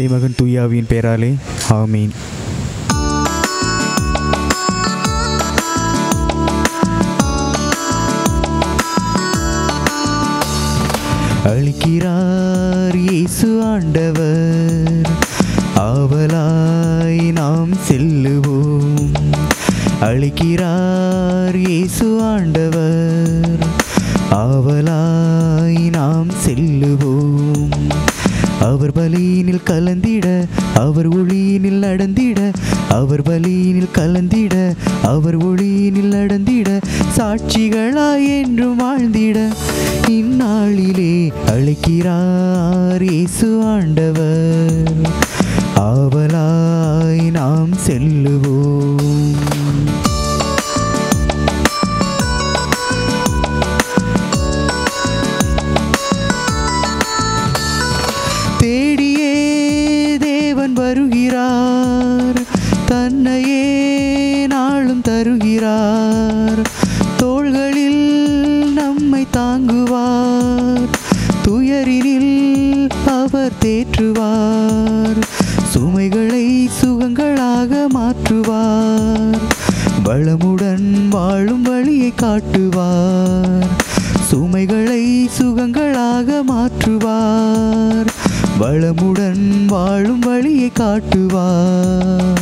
தந்தை மகன் தூயாவின் பெயராலே ஆமீன். அளிக்கிறார் இயேசு ஆண்டவர், ஆவலாய் நாம் செல்லுவோம். அளிக்கிறார் இயேசு ஆண்டவர், ஆவலாய் நாம் செல்லுவோம். அவர் பலியினில் கலந்திட, அவர் ஒளியினில் நடந்திட, அவர் பலியினில் கலந்திட, அவர் ஒளியினில் நடந்திட, சாட்சிகளாய் என்றும் வாழ்ந்திட இந்நாளிலே அழைக்கிறார் இயேசு ஆண்டவர், ஆவலாய் நாம் செல்லுவோம். தேடியே தேவன் வருகிறார், தன்னையே நாளும் தருகிறார். தோள்களில் நம்மை தாங்குவார், துயரினில் அவர் தேற்றுவார். சுமைகளை சுகங்களாக மாற்றுவார், வளமுடன் வாழும் வழியை காட்டுவார். சுமைகளை சுகங்களாக மாற்றுவார், வளமுடன் வாழும் வழியை காட்டுவார்.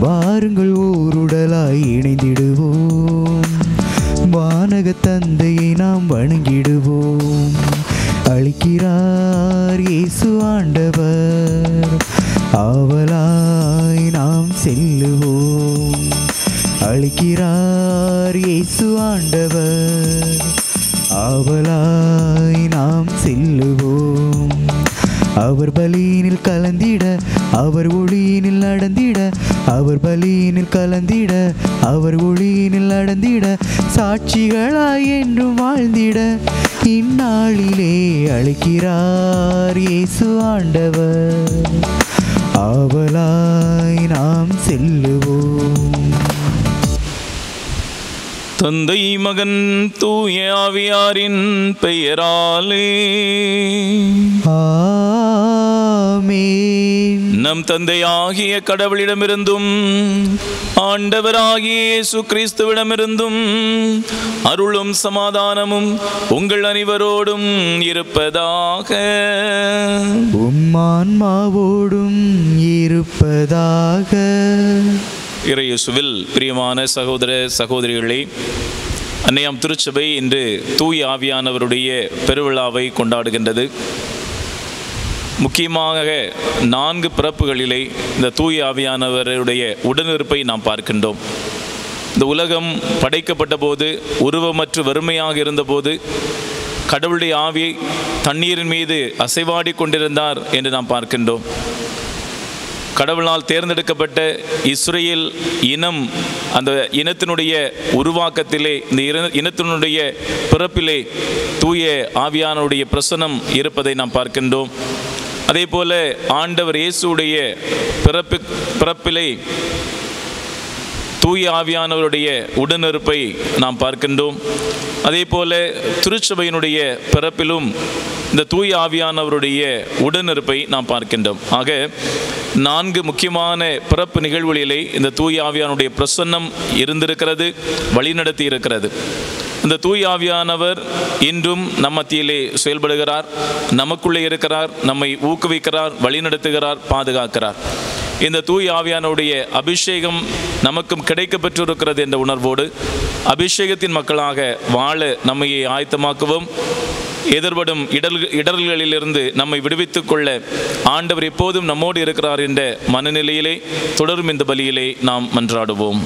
வாருங்கள் ஓருடலாய் இணைந்திடுவோம், வானக தந்தையை நாம் வணங்கிடுவோம். அளிக்கிறார் இயேசு ஆண்டவர், ஆவலாய் நாம் செல்லுவோம். அளிக்கிறார் இயேசு ஆண்டவர், ஆவலாய் நாம் செல்லுவோம். அவர் பலியினில் கலந்திட, அவர் ஒளியினில் நடந்திட, அவர் பலியினில் கலந்திட, அவர் ஒளியினில் நடந்திட, சாட்சிகளாய் என்றும் வாழ்ந்திட இந்நாளிலே அழைக்கிறார் இயேசு ஆண்டவர், ஆவலாய் நாம் செல்லுவோம். தந்தை மகன் தூய ஆவியாரின் பெயராலே ஆமென். நம் தந்தையாகிய கடவுளிடமிருந்தும் ஆண்டவராகிய இயேசு கிறிஸ்துவிடமிருந்தும் அருளும் சமாதானமும் உங்கள் அனைவரோடும் இருப்பதாக. ஆன்மாவோடும் இருப்பதாக. இறையேசுவில் பிரியமான சகோதர சகோதரிகளே, அன்னையாம் திருச்சபை இன்று தூய ஆவியானவருடைய பெருவிழாவை கொண்டாடுகின்றது. முக்கியமாக 4 பிறப்புகளிலே இந்த தூய ஆவியானவருடைய உடனிருப்பை நாம் பார்க்கின்றோம். இந்த உலகம் படைக்கப்பட்ட போது உருவமற்ற வெறுமையாக இருந்தபோது கடவுளுடைய ஆவி தண்ணீரின் மீது அசைவாடி கொண்டிருந்தார் என்று நாம் பார்க்கின்றோம். கடவுளால் தேர்ந்தெடுக்கப்பட்ட இஸ்ரேல் இனம், அந்த இனத்தினுடைய உருவாக்கத்திலே, இந்த இனத்தினுடைய பிறப்பிலே தூய ஆவியானுடைய பிரசன்னம் இருப்பதை நாம் பார்க்கின்றோம். அதே போல ஆண்டவர் இயேசுடைய பிறப்பிலே தூய ஆவியானவருடைய உடனிருப்பை நாம் பார்க்கின்றோம். அதே போல திருச்சபையினுடைய பிறப்பிலும் இந்த தூய ஆவியானவருடைய உடனிருப்பை நாம் பார்க்கின்றோம். ஆக 4 முக்கியமான பிறப்பு நிகழ்வுகளிலே இந்த தூய ஆவியானுடைய பிரசன்னம் இருந்திருக்கிறது, வழிநடத்தி இருக்கிறது. இந்த தூய ஆவியானவர் இன்றும் நம் மத்தியிலே செயல்படுகிறார், நமக்குள்ளே இருக்கிறார், நம்மை ஊக்குவிக்கிறார், வழிநடத்துகிறார், பாதுகாக்கிறார். இந்த தூய ஆவியானுடைய அபிஷேகம் நமக்கும் கிடைக்க பெற்றிருக்கிறது என்ற உணர்வோடு அபிஷேகத்தின் மக்களாக வாழ நம்மையை ஆயத்தமாக்குவோம். எதிர்படும் இடர்களிலிருந்து நம்மை விடுவித்துக் கொள்ள ஆண்டவர் எப்போதும் நம்மோடு இருக்கிறார் என்ற மனநிலையிலே தொடரும் இந்த பலியிலே நாம் மன்றாடுவோம்.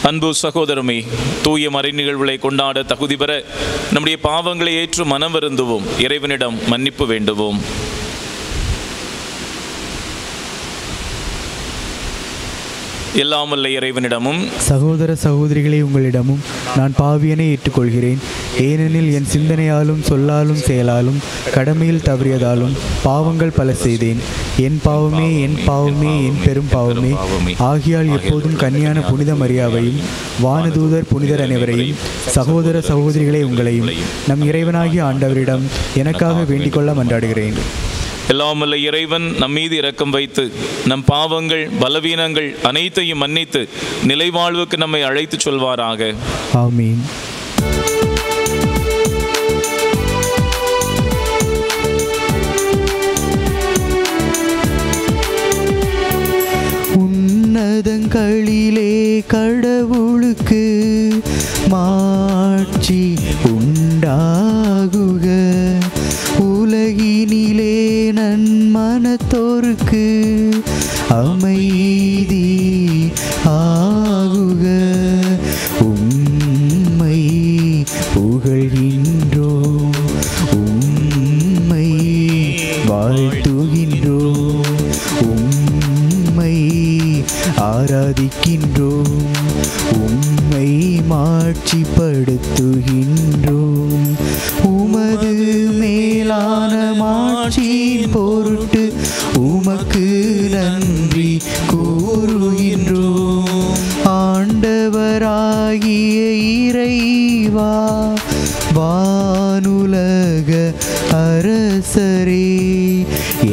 அன்பு சகோதரமே, தூய மறை நிகழ்வுகளை கொண்டாட தகுதி பெற நம்முடைய பாவங்களை ஏற்று மனம் வருந்துவோம், இறைவனிடம் மன்னிப்பு வேண்டுவோம். எல்லாம் வல்ல இறைவனிடமும் சகோதர சகோதரிகளை உங்களிடமும் நான் பாவியனை ஏற்றுக்கொள்கிறேன். ஏனெனில் என் சிந்தனையாலும் சொல்லாலும் செயலாலும் கடமையில் தவறியதாலும் பாவங்கள் பல செய்தேன். என் பாவமே என் பாவமே என் பெரும் பாவமே. ஆகியால் எப்போதும் கன்னியான புனித மரியாவையும் வானதூதர் புனிதர் அனைவரையும் சகோதர சகோதரிகளை உங்களையும் நம் இறைவனாகிய ஆண்டவரிடம் எனக்காக வேண்டிக்கொள்ள மன்றாடுகிறேன். எல்லாம் வல்ல இறைவன் நம் மீது இரக்கம் வைத்து நம் பாவங்கள் பலவீனங்கள் அனைத்தையும் மன்னித்து நிலைவாழ்வுக்கு நம்மை அழைத்து சொல்வாராக. ஆமீன். உன்னதங்களிலே கடவுளுக்கு மாட்சி உண்டாகுக. உலகினிலே நன்மனத்தோருக்கு அமைதி ஆகுக. உம்மை புகழ்கின்றோம், உம்மை வாழ்த்துகின்றோம், உம்மை ஆராதிக்கின்றோம், உம்மை மாட்சிப்படுத்துகின்றோம். உமது மேலான மாட்சியின் பொருட்டு உமக்கு நன்றி கூறுகின்றோம். ஆண்டவராகிய இறைவா, வானுலக அரசரே,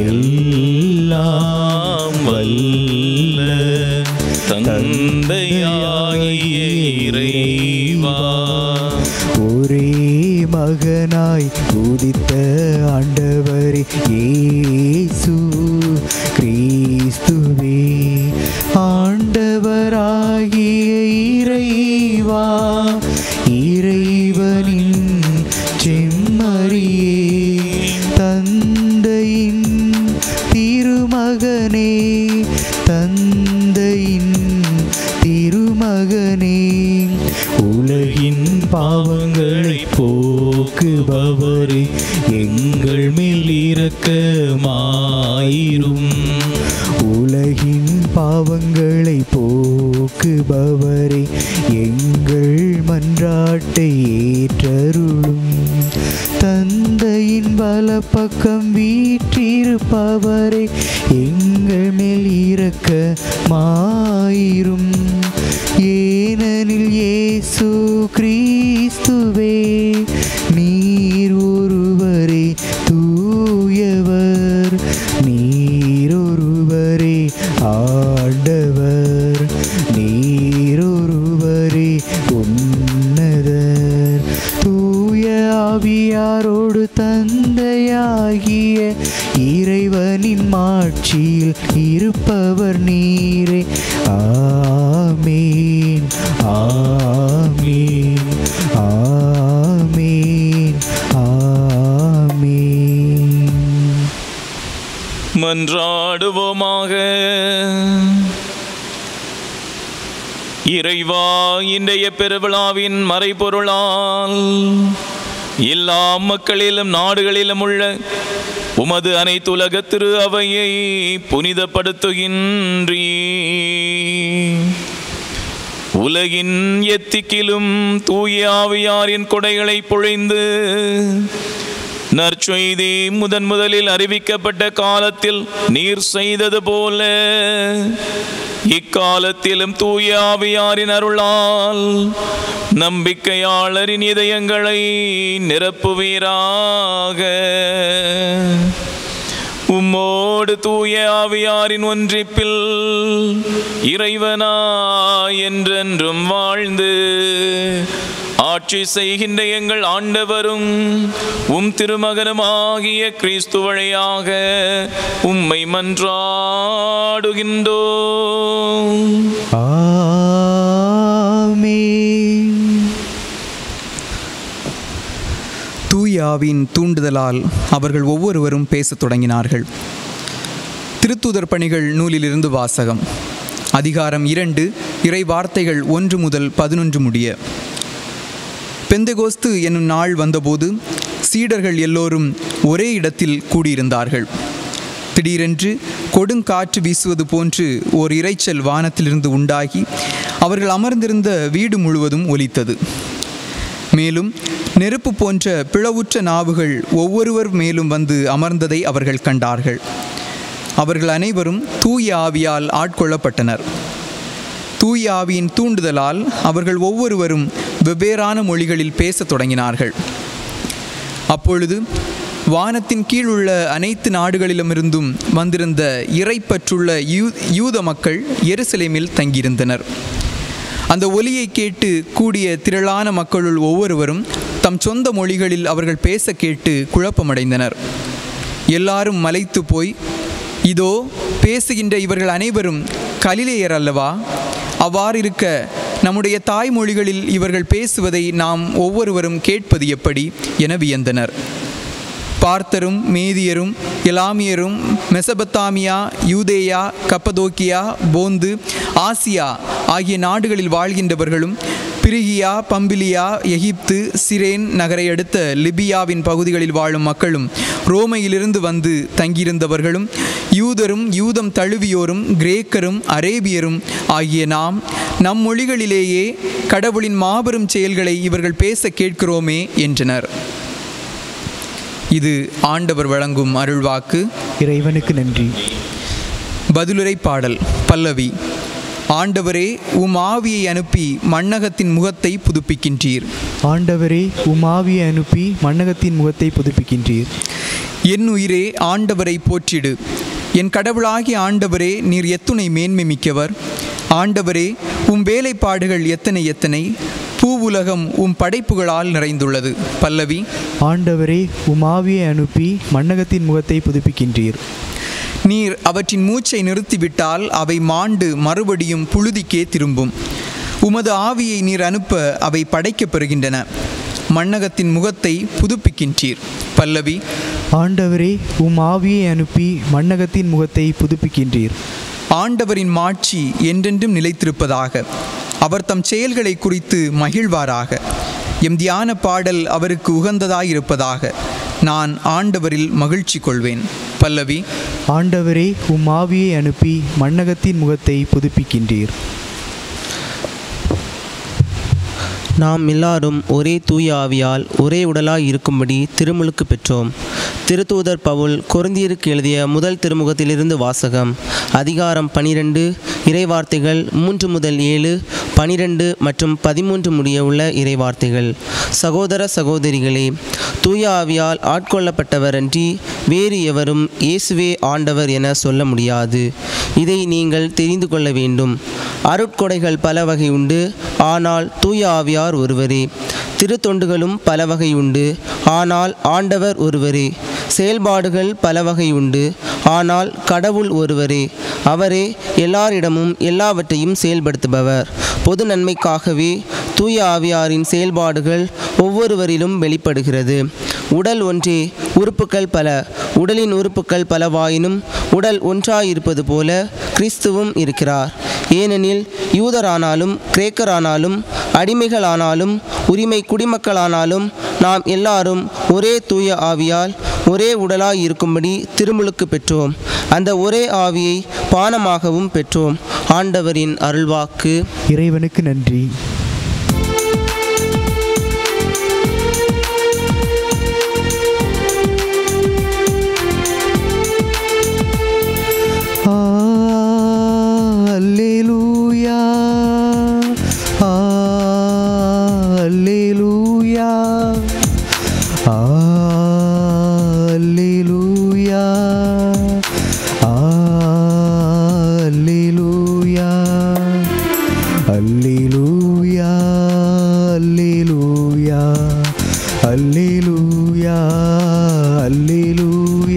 எல்லாம் வல்ல தந்தையாகிய இறைவா, ஒரே மகனாய் உதித்த ஆண்டவரே இயேசு கிறிஸ்துவே, ஆண்டவராகிய இறைவா, இறைவனின் செம்மறியே, தந்தையின் திருமகனே, தந்தையின் திருமகனே, உலகின் பாவங்களை போக்குபவரே, எங்கள் மேல் இரக்கமாயிரும். உலகின் பாவங்களை போக்குபவரே, எங்கள் மன்றாட்டை ஏற்றருளும். தந்தையின் வலப்பக்கம் வீற்றிருப்பவரே, எங்கள் மேல் இரக்கமாயிரும். ஏனெனில் இயேசு கிறிஸ்துவே, நீர் ஒருவரே தூயவர், நீர் ஒருவரே ஆண்டவர், நீர் ஒருவரே உன்னதர். தூய ஆவியாரோடு தந்தையாகிய இறைவனின் மாட்சியில் இருப்பவர் நீரே. ஆமீன், ஆமீன், ஆமீன், ஆமீன். மன்றாடுவோமாக. இறைவா, இன்றைய பெருவிழாவின் மறைபொருளால் எல்லா மக்களிலும் நாடுகளிலும் உள்ள உமது அனைத்துலக திரு அவையை புனிதப்படுத்துகின்றீ. உலகின் எத்திக்கிலும் தூய ஆவியாரின் கொடைகளை பொழிந்து நற்செய்தி முதலில் அறிவிக்கப்பட்ட காலத்தில் நீர் செய்தது போல இக்காலத்திலும் தூய ஆவியாரின் அருளால் நம்பிக்கையாளரின் இதயங்களை நிரப்புவீராக. உம்மோடு தூய ஆவியாரின் ஒன்றிப்பில் இறைவனாய் என்றென்றும் வாழ்ந்து ஆட்சி செய்கின்ற எங்கள் ஆண்டவரும் உம் திருமகனுமாகிய கிறிஸ்து வழியாக உம்மை மன்றாடுகின்றோம். ஆமென். தூய ஆவியின் தூண்டுதலால் அவர்கள் ஒவ்வொருவரும் பேசத் தொடங்கினார்கள். திருத்தூதர் பணிகள் நூலிலிருந்து வாசகம். அதிகாரம் 2, இறை வார்த்தைகள் 1 முதல் 11 முடிய. பெந்தெகோஸ்து என்னும் நாள் வந்தபோது சீடர்கள் எல்லோரும் ஒரே இடத்தில் கூடியிருந்தார்கள். திடீரென்று கொடுங்காற்று வீசுவது போன்று ஓர் இரைச்சல் வானத்திலிருந்து உண்டாகி அவர்கள் அமர்ந்திருந்த வீடு முழுவதும் ஒலித்தது. மேலும் நெருப்பு போன்ற பிளவுற்ற நாவுகள் ஒவ்வொருவர் மேலும் வந்து அமர்ந்ததை அவர்கள் கண்டார்கள். அவர்கள் அனைவரும் தூய ஆவியால் ஆட்கொள்ளப்பட்டனர். தூய ஆவியின் தூண்டுதலால் அவர்கள் ஒவ்வொருவரும் வெவ்வேறான மொழிகளில் பேசத் தொடங்கினார்கள். அப்பொழுது வானத்தின் கீழுள்ள அனைத்து நாடுகளிலுமிருந்தும் வந்திருந்த இறைப்பற்றுள்ள யூத மக்கள் எருசலேமில் தங்கியிருந்தனர். அந்த ஒலியை கேட்டு கூடிய திரளான மக்களுள் ஒவ்வொருவரும் தம் சொந்த மொழிகளில் அவர்கள் பேச கேட்டு குழப்பமடைந்தனர். எல்லாரும் மலைத்து போய், இதோ பேசுகின்ற இவர்கள் அனைவரும் கலிலேயர் அல்லவா? அவ்வாறிருக்க நம்முடைய தாய்மொழிகளில் இவர்கள் பேசுவதை நாம் ஒவ்வொருவரும் கேட்பது எப்படி என வியந்தனர். பார்த்தரும் மேதியரும் எலாமியரும் மெசபத்தாமியா, யூதேயா, கப்பதோக்கியா, போந்து, ஆசியா ஆகிய நாடுகளில் வாழ்கின்றவர்களும் பிரிகியா, பம்பிலியா, எகிப்து, சிரேன் நகரை அடுத்த லிபியாவின் பகுதிகளில் வாழும் மக்களும் ரோமையிலிருந்து வந்து தங்கியிருந்தவர்களும் யூதரும் யூதம் தழுவியோரும் கிரேக்கரும் அரேபியரும் ஆகிய நாம் நம் மொழிகளிலேயே கடவுளின் மாபெரும் செயல்களை இவர்கள் பேச கேட்கிறோமே என்றனர். இது ஆண்டவர் வழங்கும் அருள்வாக்கு. இறைவனுக்கு நன்றி. பதிலுரை பாடல். பல்லவி. ஆண்டவரே, உம் ஆவியை அனுப்பி மண்ணகத்தின் முகத்தை புதுப்பிக்கின்றீர். ஆண்டவரே, உம் ஆவியை அனுப்பி மண்ணகத்தின் முகத்தை புதுப்பிக்கின்றீர். என் உயிரே, ஆண்டவரை போற்றிடு. என் கடவுளாகிய ஆண்டவரே, நீர் எத்துணை மேன்மை மிக்கவர். ஆண்டவரே, உம் வேலைப்பாடுகள் எத்தனை எத்தனை. பூவுலகம் உம் படைப்புகளால் நிறைந்துள்ளது. பல்லவி. ஆண்டவரே, உம் ஆவியை அனுப்பி மண்ணகத்தின் முகத்தை புதுப்பிக்கின்றீர். நீர் அவற்றின் மூச்சை நிறுத்திவிட்டால் அவை மாண்டு மறுபடியும் புழுதிக்கே திரும்பும். உமது ஆவியை நீர் அனுப்ப அவை படைக்கப் பெறுகின்றன. மண்ணகத்தின் முகத்தை புதுப்பிக்கின்றீர். பல்லவி. ஆண்டவரே, உம் ஆவியை அனுப்பி மண்ணகத்தின் முகத்தை புதுப்பிக்கின்றீர். ஆண்டவரின் மாட்சி என்றென்றும் நிலைத்திருப்பதாக. அவர் தம் செயல்களை குறித்து மகிழ்வாராக. எம் தியான பாடல் அவருக்கு உகந்ததாயிருப்பதாக. நான் ஆண்டவரில் மகிழ்ச்சி கொள்வேன். பல்லவி. ஆண்டவரே, உம் ஆவியை அனுப்பி மண்ணகத்தின் முகத்தை புதுப்பிக்கின்றீர். நாம் எல்லாரும் ஒரே தூய ஆவியால் ஒரே உடலாய் இருக்கும்படி திருமுழுக்கு பெற்றோம். திருத்தூதர் பவுல் கொரிந்தியருக்கு எழுதிய முதல் திருமுகத்திலிருந்து வாசகம். அதிகாரம் 12, இறைவார்த்தைகள் 3 முதல் 7, 12 மற்றும் 13 முடிய உள்ள இறைவார்த்தைகள். சகோதர சகோதரிகளே, தூய ஆவியால் ஆட்கொள்ளப்பட்டவரன்றி வேறு எவரும் இயேசுவே ஆண்டவர் என சொல்ல முடியாது. இதை நீங்கள் தெரிந்து கொள்ள வேண்டும். அருட்கொடைகள் பல வகை உண்டு, ஆனால் தூய ஆவியார் ஒருவரே. திருத்தொண்டுகளும் பல வகை உண்டு, ஆனால் ஆண்டவர் ஒருவரே. செயல்பாடுகள் பல வகை உண்டு, ஆனால் கடவுள் ஒருவரே. அவரே எல்லாரிடமும் எல்லாவற்றையும் செயல்படுத்துபவர். பொது நன்மைக்காகவே தூய ஆவியாரின் செயல்பாடுகள் ஒவ்வொருவரிலும் வெளிப்படுகிறது. உடல் ஒன்றே, உறுப்புக்கள் பல. உடலின் உறுப்புக்கள் பலவாயினும் உடல் ஒன்றாயிருப்பது போல கிறிஸ்துவும் இருக்கிறார். ஏனெனில் யூதரானாலும் கிரேக்கரானாலும் அடிமைகளானாலும் உரிமை குடிமக்களானாலும் நாம் எல்லாரும் ஒரே தூய ஆவியால் ஒரே உடலாய் இருக்கும்படி திருமுழுக்கு பெற்றோம். அந்த ஒரே ஆவியை பானமாகவும் பெற்றோம். ஆண்டவரின் அருள்வாக்கு. இறைவனுக்கு நன்றி. அல்லேலூயா, அல்லேலூயா, அல்லேலூயா, அல்லேலூயா, அல்லேலூயா, அல்லேலூயா, அல்லேலூயா, அல்லேலூயா,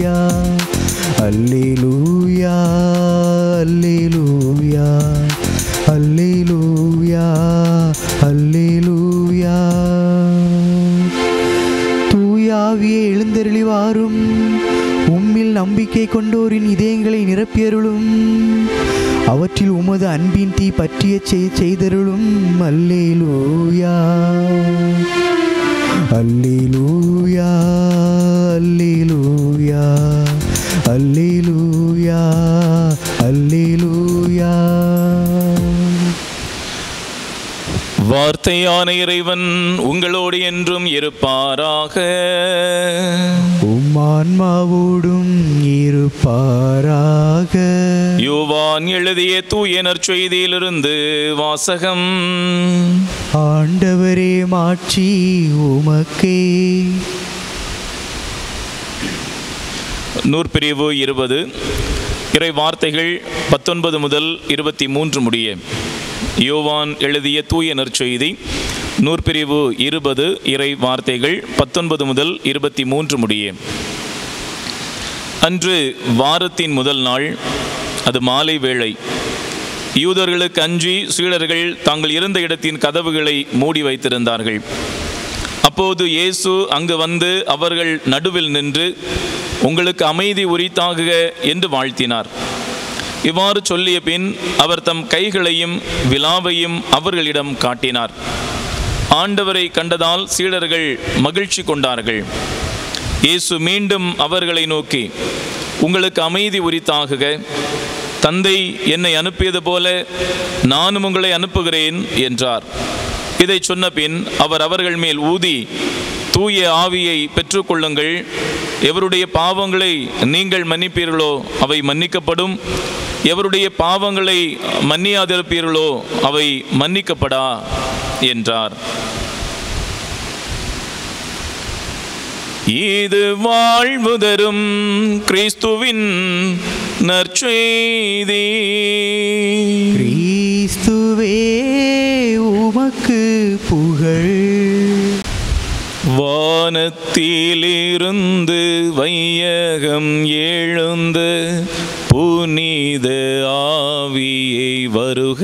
அல்லேலூயா, அல்லேலூயா, அல்லேலூயா, அல்லேலூயா. தூய ஆவியே எழுந்தருளி வாரும். உம்மில் நம்பிக்கை கொண்டோரின் இதயங்களை நிரப்பியருளும். அவற்றில் உமது அன்பின் தீ பற்றிய செய்தருளும். அல்லேலூயா, அல்லேலூயா, அல்லேலூயா, அல்லேலூயா, வார்த்தையான இறைவன் உங்களோடு என்றும் இருப்பாராக. ஆன்மாவோடும் இருப்பாராக. யோவான் எழுதிய தூய நற்செய்தியிலிருந்து வாசகம். ஆண்டவரே, மாட்சி உமக்கே. நூற்பிரிவு 20, இறை வார்த்தைகள் 19 முதல் 23 முடிய. யோவான் எழுதிய தூய நற்செய்தி நூற்பிரிவு 20, இறை வார்த்தைகள் 19 முதல் 23 முடிய. அன்று வாரத்தின் முதல் நாள், அது மாலை வேளை. யூதர்களுக்கு அஞ்சி சீடர்கள் தாங்கள் இருந்த இடத்தின் கதவுகளை மூடி வைத்திருந்தார்கள். அப்போது இயேசு அங்கு வந்து அவர்கள் நடுவில் நின்று, உங்களுக்கு அமைதி உரித்தாகுக என்று வாழ்த்தினார். இவ்வாறு சொல்லிய பின் அவர் தம் கைகளையும் விலாவையும் அவர்களிடம் காட்டினார். ஆண்டவரை கண்டதால் சீடர்கள் மகிழ்ச்சி கொண்டார்கள். இயேசு மீண்டும் அவர்களை நோக்கி, உங்களுக்கு அமைதி உரித்தாகுக. தந்தை என்னை அனுப்பியது போல நானும் உங்களை அனுப்புகிறேன் என்றார். இதை சொன்ன பின் அவர் அவர்கள் மேல் ஊதி, தூய ஆவியை பெற்றுக்கொள்ளுங்கள். எவருடைய பாவங்களை நீங்கள் மன்னிப்பீர்களோ அவை மன்னிக்கப்படும், எவருடைய பாவங்களை மன்னியாதிருப்பீர்களோ அவை மன்னிக்கப்படா என்றார். இது வாழ்வு தரும் கிறிஸ்துவின் நற்செய்தி. கிறிஸ்துவே உமக்கு புகழ். வானத்திலிருந்து வையகம் எழுந்து புனித ஆவியை வருக.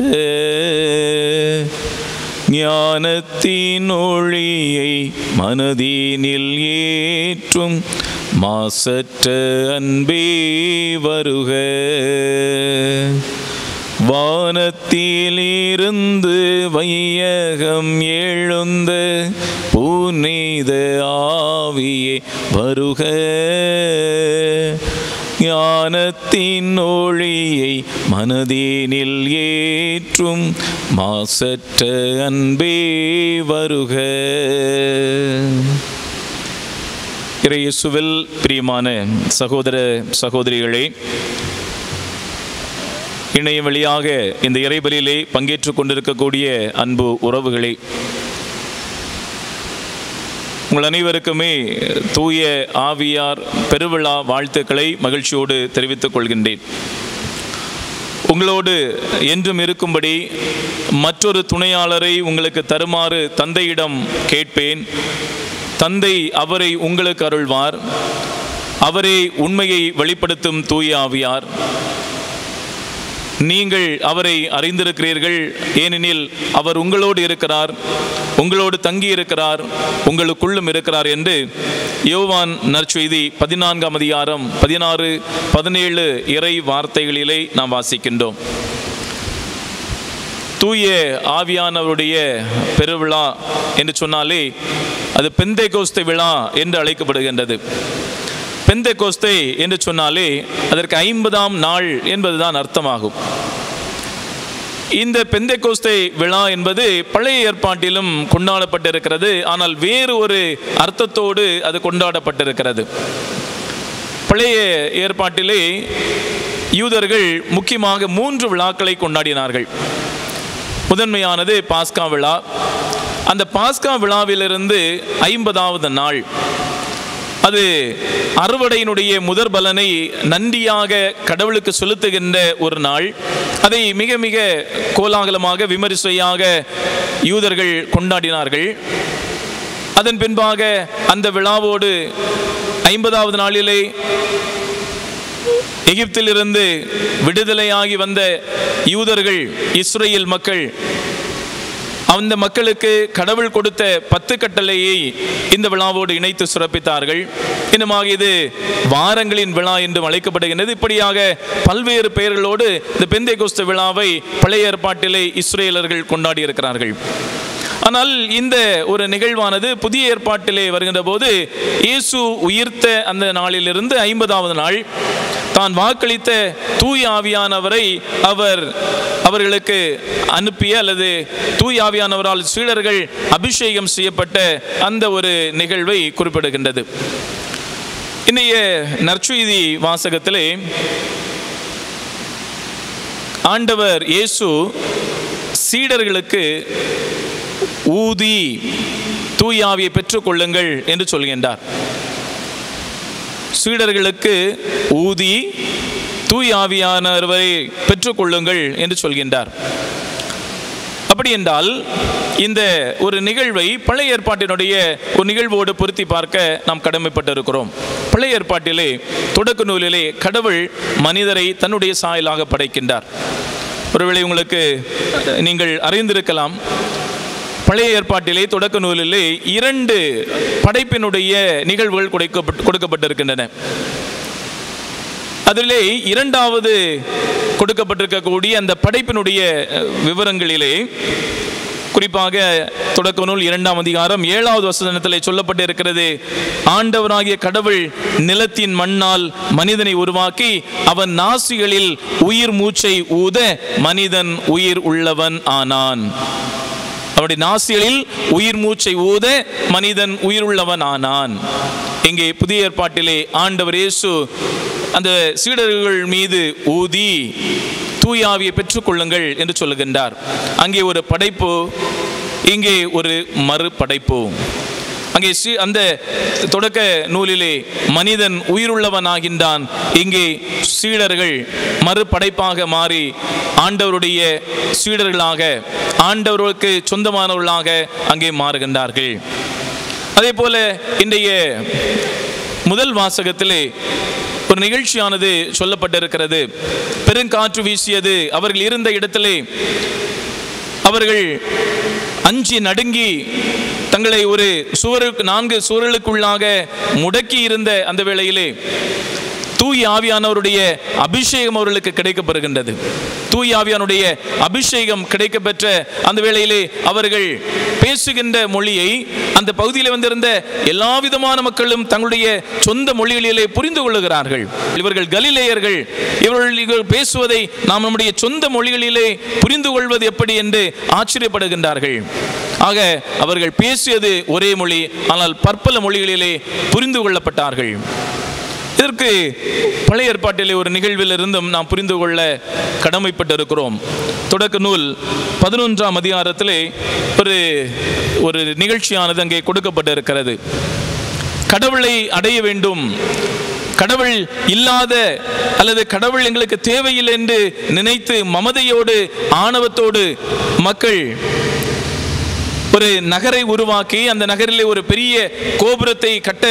ஞானத்தின் ஒளியை மனதினில் ஏற்றும் மாசற்ற அன்பே வருக. வானத்திலிருந்து வையகம் எழுந்த புனித ஆவியே வருக. ஞானத்தின் ஒளியை மனதினில் ஏற்றும் மாசற்ற அன்பே வருக. இயேசுவில் பிரியமான சகோதர சகோதரிகளே, இணைய வழியாக இந்த இறைபலியிலே பங்கேற்றுக் கொண்டிருக்கக்கூடிய அன்பு உறவுகளே, உங்கள் அனைவருக்குமே தூய ஆவியார் பெருவிழா வாழ்த்துக்களை மகிழ்ச்சியோடு தெரிவித்துக் கொள்கின்றேன். உங்களோடு என்றும் இருக்கும்படி மற்றொரு துணையாளரை உங்களுக்கு தருமாறு தந்தையிடம் கேட்பேன். தந்தை அவரை உங்களுக்கு அருள்வார். அவரே உண்மையை வெளிப்படுத்தும் தூய ஆவியார். நீங்கள் அவரை அறிந்திருக்கிறீர்கள், ஏனெனில் அவர் உங்களோடு இருக்கிறார், உங்களோடு தங்கி இருக்கிறார், உங்களுக்குள்ளும் இருக்கிறார் என்று யோவான் நற்செய்தி 14ஆம் அதிகாரம் 16, 17 இறை வார்த்தைகளிலே நாம் வாசிக்கின்றோம். தூய ஆவியானவருடைய பெருவிழா என்று சொன்னாலே அது பெந்தேகோஸ்தே விழா என்று அழைக்கப்படுகின்றது. பெந்தேகோஸ்தே என்று சொன்னாலே அதற்கு 50ஆம் நாள் என்பதுதான் அர்த்தமாகும். இந்த பெந்தேகோஸ்தே விழா என்பது பழைய ஏற்பாட்டிலும் கொண்டாடப்பட்டிருக்கிறது. ஆனால் வேறு ஒரு அர்த்தத்தோடு அது கொண்டாடப்பட்டிருக்கிறது. பழைய ஏற்பாட்டிலே யூதர்கள் முக்கியமாக 3 விழாக்களை கொண்டாடினார்கள். முதன்மையானது பாஸ்கா விழா. அந்த பாஸ்கா விழாவிலிருந்து 50ஆவது நாள், அது அறுவடையினுடைய முதற் பலனை நன்றியாக கடவுளுக்கு செலுத்துகின்ற ஒரு நாள். அதை மிக மிக கோலாகலமாக விமரிசையாக யூதர்கள் கொண்டாடினார்கள். அதன் பின்பாக அந்த விழாவோடு 50ஆவது நாளிலே எகிப்திலிருந்து விடுதலையாகி வந்த யூதர்கள், இஸ்ரேல் மக்கள், அந்த மக்களுக்கு கடவுள் கொடுத்த 10 கட்டளையை இந்த விழாவோடு இணைத்து சிறப்பித்தார்கள். இன்னுமாக இது வாரங்களின் விழா என்று அழைக்கப்படுகின்றது. இப்படியாக பல்வேறு பெயர்களோடு இந்த பெந்தேகோஸ்தே விழாவை பழைய ஏற்பாட்டிலே இஸ்ரேலர்கள் கொண்டாடி இருக்கிறார்கள். ஆனால் இந்த ஒரு நிகழ்வானது புதிய ஏற்பாட்டிலே வருகின்ற போது இயேசு உயிர்த்த அந்த நாளிலிருந்து 50ஆவது நாள் தான் வாக்களித்த தூய ஆவியானவரை அவர்களுக்கு அனுப்பிய அல்லது தூய ஆவியானவரால் சீடர்கள் அபிஷேகம் செய்யப்பட்ட அந்த ஒரு நிகழ்வை குறிப்பிடுகின்றது. இன்றைய நற்செய்தி வாசகத்திலே ஆண்டவர் இயேசு சீடர்களுக்கு ஊதி தூய ஆவியை பெற்றுக்கொள்ளுங்கள் என்று சொல்கின்றார். சீடர்களுக்கு ஊதி தூய ஆவியானவரை பெற்றுக்கொள்ளுங்கள் என்று சொல்கின்றார். அப்படி என்றால் இந்த ஒரு நிகழ்வை பழைய ஏற்பாட்டினுடைய ஒரு நிகழ்வோடு பொருத்தி பார்க்க நாம் கடமைப்பட்டிருக்கிறோம். பழைய ஏற்பாட்டிலே தொடக்க நூலிலே கடவுள் மனிதரை தன்னுடைய சாயலாக படைக்கின்றார். ஒருவேளை உங்களுக்கு நீங்கள் அறிந்திருக்கலாம், பழைய ஏற்பாட்டிலே தொடக்க நூலிலே 2 படைப்பினுடைய நிகழ்வுகள் கொடுக்கப்பட்டிருக்கின்றன. அதிலே 2வது கொடுக்கப்பட்டிருக்கக்கூடிய அந்த படைப்பினுடைய விவரங்களிலே குறிப்பாக தொடக்க நூல் 2ஆம் அதிகாரம் 7வது வசனத்திலே சொல்லப்பட்டிருக்கிறது, ஆண்டவராகிய கடவுள் நிலத்தின் மண்ணால் மனிதனை உருவாக்கி அவன் நாசிகளில் உயிர் மூச்சை ஊத மனிதன் உயிர் உள்ளவன் ஆனான். அவருடைய நாசிகளில் உயிர் மூச்சை ஊத மனிதன் உயிருள்ளவன் ஆனான். இங்கே புதிய ஏற்பாட்டிலே ஆண்டவர் இயேசு அந்த சீடர்கள் மீது ஊதி தூய ஆவியை பெற்றுக்கொள்ளுங்கள் என்று சொல்லுகின்றார். அங்கே ஒரு படைப்பு, இங்கே ஒரு மறுபடைப்பு. அங்கே அந்த தொடக்க நூலிலே மனிதன் உயிருள்ளவன் ஆகின்றான். இங்கே சீடர்கள் மறுபடைப்பாக மாறி ஆண்டவருடைய சீடர்களாக, ஆண்டவருக்கு சொந்தமானவர்களாக அங்கே மாறுகின்றார்கள். அதே போல இன்றைய முதல் வாசகத்திலே ஒரு நிகழ்ச்சியானது சொல்லப்பட்டிருக்கிறது. பெருங்காற்று வீசியது. அவர்கள் இருந்த இடத்திலே அவர்கள் அஞ்சி நடுங்கி தங்களை ஒரு 4 சுவர்களுக்குள்ளாக முடக்கி இருந்த அந்த வேளையிலே தூய ஆவியானவருடைய அபிஷேகம் அவர்களுக்கு கிடைக்கப்பெறுகின்றது. தூய ஆவியானுடைய அபிஷேகம் கிடைக்கப்பெற்ற அந்த வேளையிலே அவர்கள் பேசுகின்ற மொழியை அந்த பகுதியில் வந்திருந்த எல்லா விதமான மக்களும் தங்களுடைய சொந்த மொழிகளிலே புரிந்து கொள்ளுகிறார்கள். இவர்கள் கலிலேயர்கள், இவர்கள் பேசுவதை நாம் நம்முடைய சொந்த மொழிகளிலே புரிந்து கொள்வது எப்படி என்று ஆச்சரியப்படுகின்றார்கள். ஆக அவர்கள் பேசியது ஒரே மொழி, ஆனால் பற்பல மொழிகளிலே புரிந்து கொள்ளப்பட்டார்கள். இதற்கு பழைய ஏற்பாட்டிலே ஒரு நிகழ்வில் இருந்தும் நாம் புரிந்து கொள்ள கடமைப்பட்டிருக்கிறோம். தொடக்க நூல் 11ஆம் அதிகாரத்திலே ஒரு நிகழ்ச்சியானது அங்கே கொடுக்கப்பட்டிருக்கிறது. கடவுளை அடைய வேண்டும், கடவுள் இல்லாத அல்லது கடவுள் எங்களுக்கு தேவையில்லை என்று நினைத்து மமதையோடு ஆணவத்தோடு மக்கள் ஒரு நகரை உருவாக்கி அந்த நகரிலே ஒரு பெரிய கோபுரத்தை கட்ட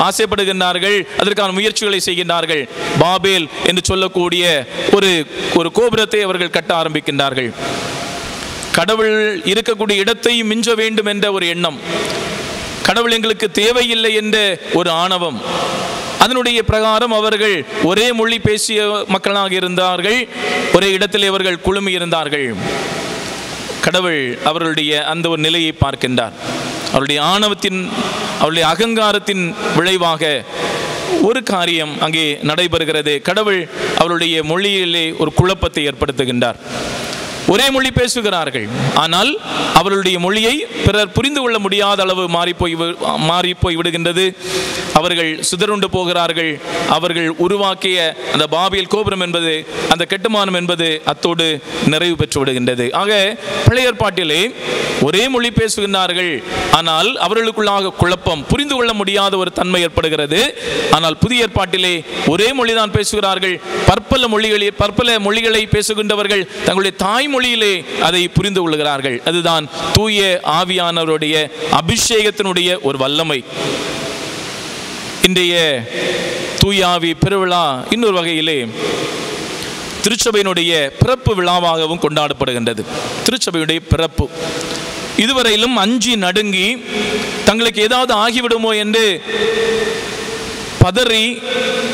ஆசைப்படுகின்றார்கள். அதற்கான முயற்சிகளை செய்கின்றார்கள். பாபேல் என்று சொல்லக்கூடிய ஒரு கோபுரத்தை அவர்கள் கட்ட ஆரம்பிக்கின்றார்கள். கடவுள் இருக்கக்கூடிய இடத்தை மிஞ்ச வேண்டும் என்ற ஒரு எண்ணம், கடவுள் எங்களுக்கு தேவையில்லை என்ற ஒரு ஆணவம். அதனுடைய பிரகாரம் அவர்கள் ஒரே மொழி பேசிய மக்களாக இருந்தார்கள். ஒரே இடத்திலே அவர்கள் குழுமி இருந்தார்கள். கடவுள் அவர்களுடைய அந்த ஒரு நிலையை பார்க்கின்றார். அவருடைய ஆணவத்தின், அவருடைய அகங்காரத்தின் விளைவாக ஒரு காரியம் அங்கே நடைபெறுகிறது. கடவுள் அவருடைய மொழியிலே ஒரு குழப்பத்தை ஏற்படுத்துகின்றார். ஒரே மொழி பேசுகிறார்கள், ஆனால் அவர்களுடைய மொழியை பிறர் புரிந்து கொள்ள முடியாத அளவு மாறிப்போய் விடுகின்றது. அவர்கள் சிதறுண்டு போகிறார்கள். அவர்கள் உருவாக்கிய அந்த பாபில் கோபுரம் என்பது, அந்த கெட்டுமானம் என்பது அத்தோடு நிறைவு பெற்று விடுகின்றது. ஆக பழைய ஏற்பாட்டிலே ஒரே மொழி பேசுகின்றார்கள், ஆனால் அவர்களுக்குள்ளாக குழப்பம், புரிந்து கொள்ள முடியாத ஒரு தன்மை ஏற்படுகிறது. ஆனால் புதிய ஏற்பாட்டிலே ஒரே மொழிதான் பேசுகிறார்கள். பற்பல மொழிகளை பேசுகின்றவர்கள் தங்களுடைய தாய்மொழியிலே அதை புரிந்து கொள்கிறார்கள். அதுதான் தூய ஆவியானவருடைய அபிஷேகத்தினுடைய ஒரு வல்லமை. இன்றைய தூய ஆவி பெருவிழா இன்னொரு வகையிலே திருச்சபையினுடைய பிறப்பு விழாவாகவும் கொண்டாடப்படுகின்றது. திருச்சபையுடைய பிறப்பு. இதுவரையிலும் அஞ்சி நடுங்கி தங்களுக்கு ஏதாவது ஆகிவிடுமோ என்று பதறி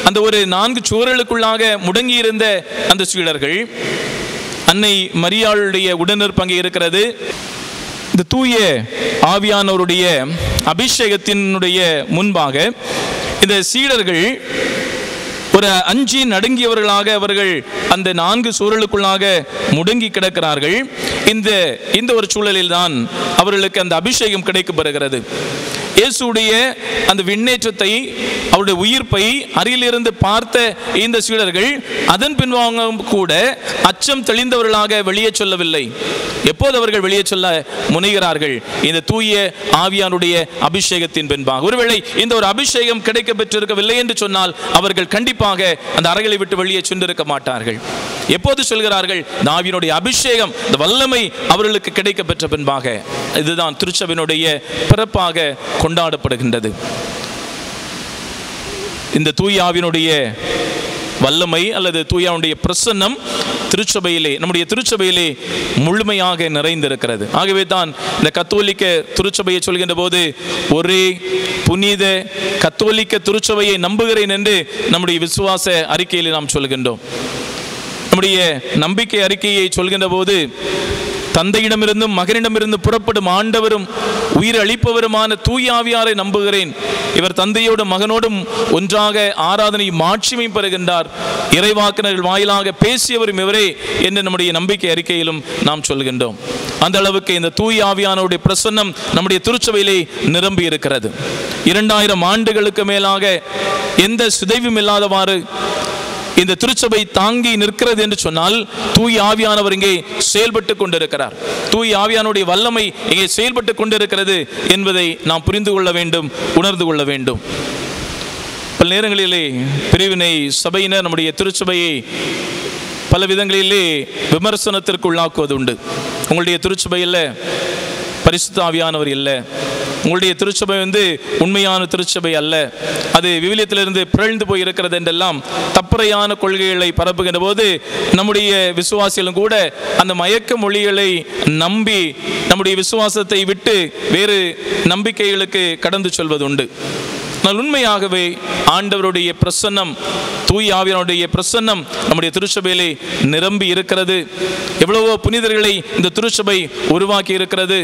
அந்த ஒரு 4 சுவர்களுக்குள்ளாக முடங்கியிருந்த அந்த சீடர்கள், அன்னை மரியாளுடைய உடனிருப்பு அங்கே இருக்கிறது. இந்த தூய ஆவியானவருடைய அபிஷேகத்தினுடைய முன்பாக இந்த சீடர்கள் ஒரு அஞ்சி நடுங்கியவர்களாக அவர்கள் அந்த 4 சுவர்களுக்குள்ளாக முடங்கி கிடக்கிறார்கள். இந்த ஒரு சூழலில் தான் அவர்களுக்கு அந்த அபிஷேகம் கிடைக்கப்பெறுகிறது. இயேசுடைய அந்த விண்ணேற்றத்தை, அவருடைய உயிர்ப்பை அருகிலிருந்து பார்த்த இந்த சீடர்கள் அதன் பின்வாங்க கூட அச்சம் தெளிந்தவர்களாக வெளியே சொல்லவில்லை. எப்போது அவர்கள் வெளியே சொல்ல முனைகிறார்கள்? இந்த தூய ஆவியானுடைய அபிஷேகத்தின் பின்பாக. ஒருவேளை இந்த ஒரு அபிஷேகம் கிடைக்க பெற்றிருக்கவில்லை என்று சொன்னால் அவர்கள் கண்டிப்பாக அந்த அறைகளை விட்டு வெளியே சென்றிருக்க மாட்டார்கள். எப்போது சொல்கிறார்கள்? இந்த ஆவியினுடைய அபிஷேகம், இந்த வல்லமை அவர்களுக்கு கிடைக்க பெற்ற பின்பாக. இதுதான் திருச்சபையினுடைய பிறப்பாக கொண்டாடப்படுகின்றது. இந்த தூய ஆவியினுடைய வல்லமை அல்லது தூயாவுடைய பிரசன்னம் திருச்சபையிலே, நம்முடைய திருச்சபையிலே முழுமையாக நிறைந்திருக்கிறது. ஆகவே தான் இந்த கத்தோலிக்க திருச்சபையை சொல்கின்ற போது ஒரே புனித கத்தோலிக்க திருச்சபையை நம்புகிறேன் என்று நம்முடைய விசுவாச அறிக்கையில் நாம் சொல்கின்றோம். நம்முடைய நம்பிக்கை அறிக்கையை சொல்கின்ற போது தந்தையிடமிருந்தும் மகனிடமிருந்து புறப்படும் ஆண்டவரும் உயிர் அளிப்பவருமான தூய ஆவியாரை நம்புகிறேன். இவர் தந்தையோடும் மகனோடும் ஒன்றாக ஆராதனையும் மாட்சிமையும் பெறுகின்றார். இறைவாக்கினர்கள் வாயிலாக பேசியவரும் இவரே என்று நம்முடைய நம்பிக்கை அறிக்கையிலும் நாம் சொல்கின்றோம். அந்த அளவுக்கு இந்த தூய ஆவியானுடைய பிரசன்னம் நம்முடைய திருச்சபையிலே நிரம்பி இருக்கிறது. 2000 ஆண்டுகளுக்கு மேலாக எந்த சிதைவும் இல்லாதவாறு இந்த திருச்சபை தாங்கி நிற்கிறது என்று சொன்னால் தூய ஆவியானவர் இங்கே செயல்பட்டு கொண்டிருக்கிறார். தூய ஆவியானுடைய வல்லமை இங்கே செயல்பட்டு கொண்டிருக்கிறது என்பதை நாம் புரிந்து கொள்ள வேண்டும், உணர்ந்து கொள்ள வேண்டும். பல நேரங்களிலே பிரிவினை சபையினர் நம்முடைய திருச்சபையை பல விதங்களிலே விமர்சனத்திற்கு உள்ளாக்குவது உண்டு. உங்களுடைய திருச்சபையில் பரிசுத்த ஆவியானவர் இல்லை, உங்களுடைய திருச்சபை உண்மையான திருச்சபை அல்ல, அது விவிலியத்திலிருந்து பிறழ்ந்து போய் இருக்கிறது என்றெல்லாம் தப்பறையான கொள்கைகளை பரப்புகின்ற போது நம்முடைய விசுவாசிகளும் கூட அந்த மயக்க மொழிகளை நம்பி நம்முடைய விசுவாசத்தை விட்டு வேறு நம்பிக்கைகளுக்கு கடந்து செல்வது உண்டு. ஆனால் உண்மையாகவே ஆண்டவருடைய பிரசன்னம், தூய ஆவியானுடைய பிரசன்னம் நம்முடைய திருச்சபையிலே நிரம்பி இருக்கிறது. எவ்வளவோ புனிதர்களை இந்த திருச்சபை உருவாக்கி இருக்கிறது.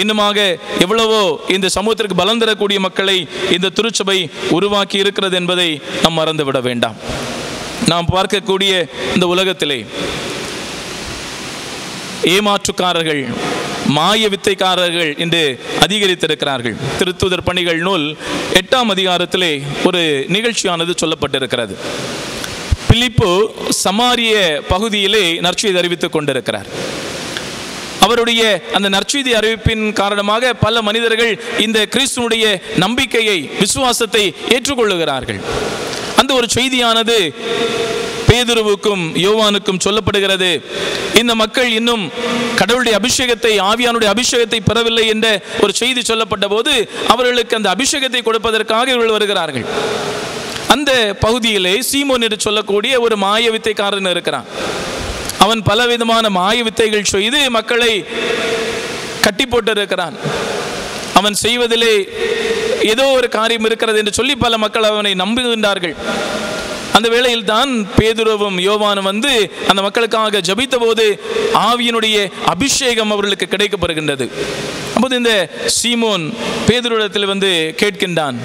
இன்னுமாக எவ்வளவோ இந்த சமூகத்திற்கு பலம் தரக்கூடிய மக்களை இந்த திருச்சபை உருவாக்கி இருக்கிறது என்பதை நாம் மறந்துவிட வேண்டாம். நாம் பார்க்கக்கூடிய இந்த உலகத்திலே ஏமாற்றுக்காரர்கள், மாய வித்தைக்காரர்கள் என்று அதிகரித்திருக்கிறார்கள். திருத்தூதர் பணிகள் நூல் 8ஆம் அதிகாரத்திலே ஒரு நிகழ்ச்சியானது சொல்லப்பட்டிருக்கிறது. பிலிப்பு சமாரிய பகுதியிலே நற்செய்தி அறிவித்துக் கொண்டிருக்கிறார். அவருடைய அந்த நற்செய்தி அறிவிப்பின் காரணமாக பல மனிதர்கள் இந்த கிறிஸ்துவனுடைய நம்பிக்கையை, விசுவாசத்தை ஏற்றுக்கொள்ளுகிறார்கள். அந்த ஒரு செய்தியானது பேதுருவுக்கும் யோவானுக்கும் சொல்லப்படுகிறது. இந்த மக்கள் இன்னும் கடவுளுடைய அபிஷேகத்தை, ஆவியானுடைய அபிஷேகத்தை பெறவில்லை என்ற ஒரு செய்தி சொல்லப்பட்ட போது அவர்களுக்கு அந்த அபிஷேகத்தை கொடுப்பதற்காக இவர்கள் வருகிறார்கள். அந்த பகுதியிலே சீமோன் என்று சொல்லக்கூடிய ஒரு மாய வித்தைக்காரன் இருக்கிறான். அவன் பலவிதமான மாய வித்தைகள் செய்து மக்களை கட்டி போட்டிருக்கிறான். அவன் செய்வதிலே ஏதோ ஒரு காரியம் இருக்கிறது என்று சொல்லி பல மக்கள் அவனை நம்புகின்றார்கள். அந்த வேளையில் தான் பேதுருவும் யோவானும் அந்த மக்களுக்காக ஜபித்த போது ஆவியினுடைய அபிஷேகம் அவர்களுக்கு கிடைக்கப்படுகின்றது. அப்போது இந்த சீமோன் பேதுருவிடத்தில் கேட்கின்றான்,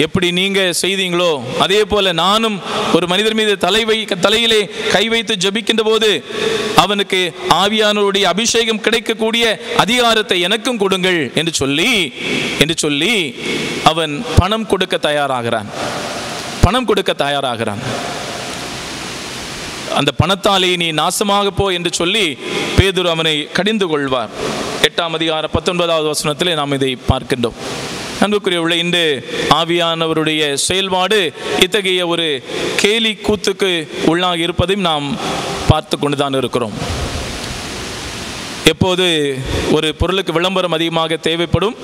எப்படி நீங்க செய்தீங்களோ அதே போல நானும் ஒரு மனிதர் மீது தலையிலே கை வைத்து ஜபிக்கின்ற போது அவனுக்கு ஆவியானவருடைய அபிஷேகம் கிடைக்கக்கூடிய அதிகாரத்தை எனக்கும் கொடுங்கள் என்று சொல்லி அவன் பணம் கொடுக்க தயாராகிறான். அந்த பணத்தாலே நீ நாசமாக போ என்று சொல்லி பேதுரு அவனை கடிந்து கொள்வார். 8ஆம் அதிகாரம் 19வது வசனத்திலே நாம் இதை பார்க்கின்றோம். அன்புக்குரியவர்களே, இன்று ஆவியானவருடைய செயல்பாடு இத்தகைய ஒரு கேலி கூத்துக்கு உள்ளாகி இருப்பதையும் நாம் பார்த்து கொண்டுதான் இருக்கிறோம். எப்போது ஒரு பொருளுக்கு விளம்பரம் அதிகமாக தேவைப்படும்,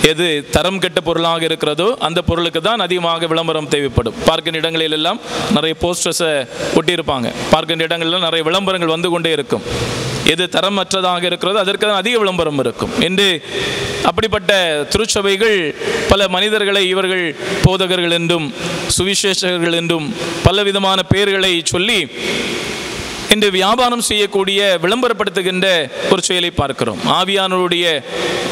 எது தரம் கெட்ட பொருளாக இருக்கிறதோ அந்த பொருளுக்கு தான் அதிகமாக விளம்பரம் தேவைப்படும். பார்க்கின்ற இடங்களில் எல்லாம் நிறைய போஸ்டர்ஸை ஒட்டியிருப்பாங்க. பார்க்கின்ற இடங்களில் நிறைய விளம்பரங்கள் வந்து கொண்டே இருக்கும். எது தரமற்றதாக இருக்கிறதோ அதற்கு தான் அதிக விளம்பரம் இருக்கும் என்று அப்படிப்பட்ட திருச்சபைகள் பல மனிதர்களை இவர்கள் போதகர்கள் என்றும் சுவிசேஷகர்கள் என்றும் பலவிதமான பெயர்களை சொல்லி இன்று வியாபாரம் செய்யக்கூடிய விளம்பரப்படுத்துகின்ற ஒரு செயலை பார்க்கிறோம். ஆவியானவருடைய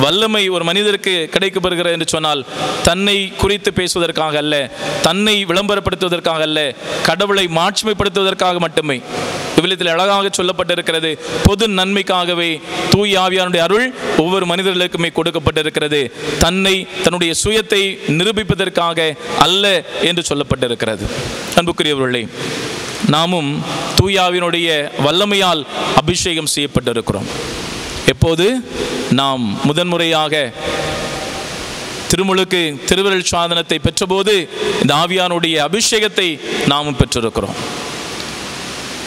வல்லமை ஒரு மனிதருக்கு கிடைக்கப்படுகிறது என்று சொன்னால் தன்னை குறித்து பேசுவதற்காக அல்ல, தன்னை விளம்பரப்படுத்துவதற்காக அல்ல, கடவுளை மாட்சிமைப்படுத்துவதற்காக மட்டுமே. விவிலியத்தில் அழகாக சொல்லப்பட்டிருக்கிறது, பொது நன்மைக்காகவே தூய ஆவியானுடைய அருள் ஒவ்வொரு மனிதர்களுக்குமே கொடுக்கப்பட்டிருக்கிறது, தன்னை தன்னுடைய சுயத்தை நிரூபிப்பதற்காக அல்ல என்று சொல்லப்பட்டிருக்கிறது. அன்புக்குரியவர்களே, நாமும் தூயாவினுடைய வல்லமையால் அபிஷேகம் செய்யப்பட்டிருக்கிறோம். எப்போது நாம் முதன்முறையாக திருமுழுக்கு திருவிரல் சாதனத்தை பெற்றபோது இந்த ஆவியானுடைய அபிஷேகத்தை நாமும் பெற்றிருக்கிறோம்.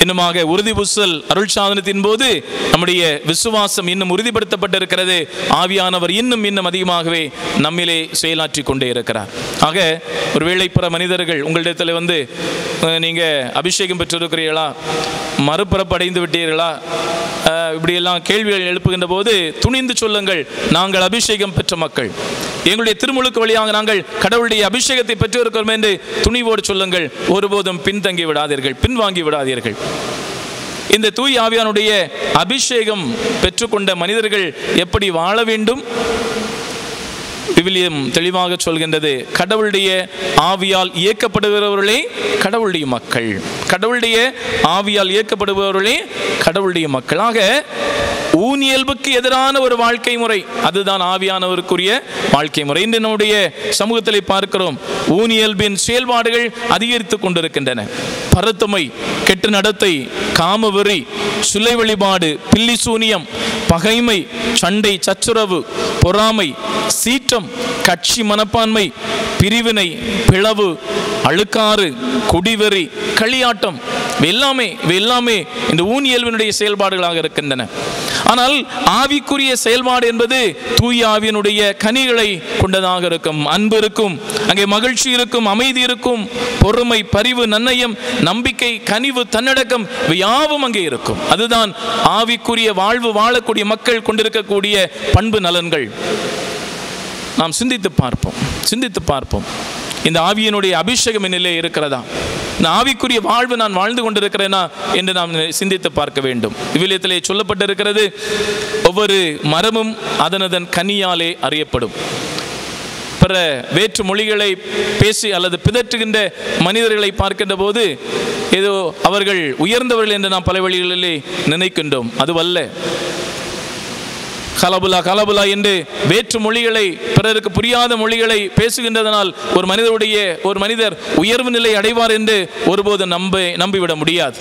இன்னுமாக உறுதி பூசல் அருள் சாதனத்தின் போது நம்முடைய விசுவாசம் இன்னும் உறுதிப்படுத்தப்பட்டிருக்கிறது. ஆவியானவர் இன்னும் அதிகமாகவே நம்மிலே செயலாற்றி கொண்டே இருக்கிறார். ஆக ஒருவேளை பிற மனிதர்கள் உங்களிடத்தில் வந்து நீங்கள் அபிஷேகம் பெற்றிருக்கிறீர்களா, மறுபிறப்படைந்து விட்டீர்களா, இப்படியெல்லாம் கேள்விகள் எழுப்புகின்ற போது துணிந்து சொல்லுங்கள், நாங்கள் அபிஷேகம் பெற்ற மக்கள், எங்களுடைய திருமுழுக்கு வழியாக நாங்கள் கடவுளுடைய அபிஷேகத்தை பெற்றிருக்கிறோம் என்று துணிவோடு சொல்லுங்கள். ஒருபோதும் பின்தங்கி விடாதீர்கள், பின்வாங்கி விடாதீர்கள். இந்த தூய் ஆவியானுடைய அபிஷேகம் பெற்றுக்கொண்ட மனிதர்கள் எப்படி வாழ வேண்டும்? விவிலியம் தெளிவாக சொல்கின்றது, கடவுளுடைய ஆவியால் இயக்கப்படுகிறவர்களே கடவுளுடைய மக்கள், கடவுளுடைய ஆவியால் இயக்கப்படுபவர்களே கடவுளுடைய மக்களாக ஊனியல்புக்கு எதிரான ஒரு வாழ்க்கை முறை, அதுதான் ஆவியானவருக்குரிய வாழ்க்கை முறை. இன்று நம்முடைய சமூகத்தில் பார்க்கிறோம், ஊனியல்பின் செயல்பாடுகள் அதிகரித்து கொண்டிருக்கின்றன. பரத்தமை, கெட்டு நடத்தை, காமவெறி, சுலை வழிபாடு, பில்லி சூனியம், பகைமை, சண்டை சச்சுரவு, பொறாமை, சீற்றம், கட்சி மனப்பான்மை, பிரிவினை, பிளவு, அழுக்காறு, குடிவெறி, களியாட்டம், எல்லாமே இந்த ஊனியல்வினுடைய செயல்பாடுகளாக இருக்கின்றன. ஆனால் ஆவிக்குரிய செயல்பாடு என்பது தூய ஆவியினுடைய கனிகளை கொண்டதாக இருக்கும். அன்பு இருக்கும், அங்கே மகிழ்ச்சி இருக்கும், அமைதி இருக்கும், பொறுமை, பரிவு, நன்னயம், நம்பிக்கை, கனிவு, தன்னடக்கம், யாவும் அங்கே இருக்கும். அதுதான் ஆவிக்குரிய வாழ்வு வாழக்கூடிய மக்கள் கொண்டிருக்கக்கூடிய பண்பு நலன்கள். நாம் சிந்தித்து பார்ப்போம், இந்த ஆவியினுடைய அபிஷேகம் என்னிலே இருக்கிறதா, இந்த ஆவிக்குரிய வாழ்வு நான் வாழ்ந்து கொண்டிருக்கிறேனா என்று நாம் சிந்தித்து பார்க்க வேண்டும். விவிலியத்திலே சொல்லப்பட்டிருக்கிறது, ஒவ்வொரு மரமும் அதனதன் கனியாலே அறியப்படும். பிற வேற்று மொழிகளை பேசி அல்லது பிதற்றுகின்ற மனிதர்களை பார்க்கின்ற போது ஏதோ அவர்கள் உயர்ந்தவர்கள் என்று நாம் பல வழிகளிலே நினைக்கின்றோம். அதுவல்ல. கலபுலா என்று வேற்று மொழிகளை, பிறருக்கு புரியாத மொழிகளை பேசுகின்றதனால் ஒரு மனிதர் உயர்வு நிலை அடைவார் என்று ஒருபோது நம்பிவிட முடியாது.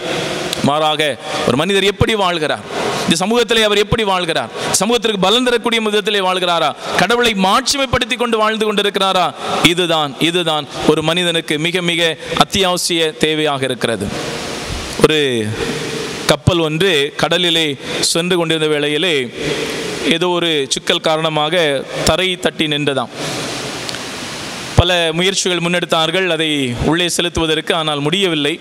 மாறாக ஒரு மனிதர் எப்படி வாழ்கிறார், இந்த சமூகத்திலே அவர் எப்படி வாழ்கிறார், சமூகத்திற்கு பலன் தரக்கூடிய விதத்திலே வாழ்கிறாரா, கடவுளை மாட்சிமைப்படுத்தி கொண்டு வாழ்ந்து கொண்டிருக்கிறாரா, இதுதான் ஒரு மனிதனுக்கு மிக மிக அத்தியாவசிய தேவையாக இருக்கிறது. ஒரு கப்பல் ஒன்று கடலிலே சென்று கொண்டிருந்த வேளையிலே ஏதோ ஒரு சிக்கல் காரணமாக தரை தட்டி நின்றதாம். பல முயற்சிகள் முன்னெடுத்தார்கள் அதை உள்ளே செலுத்துவதற்கு, ஆனால் முடியவில்லை.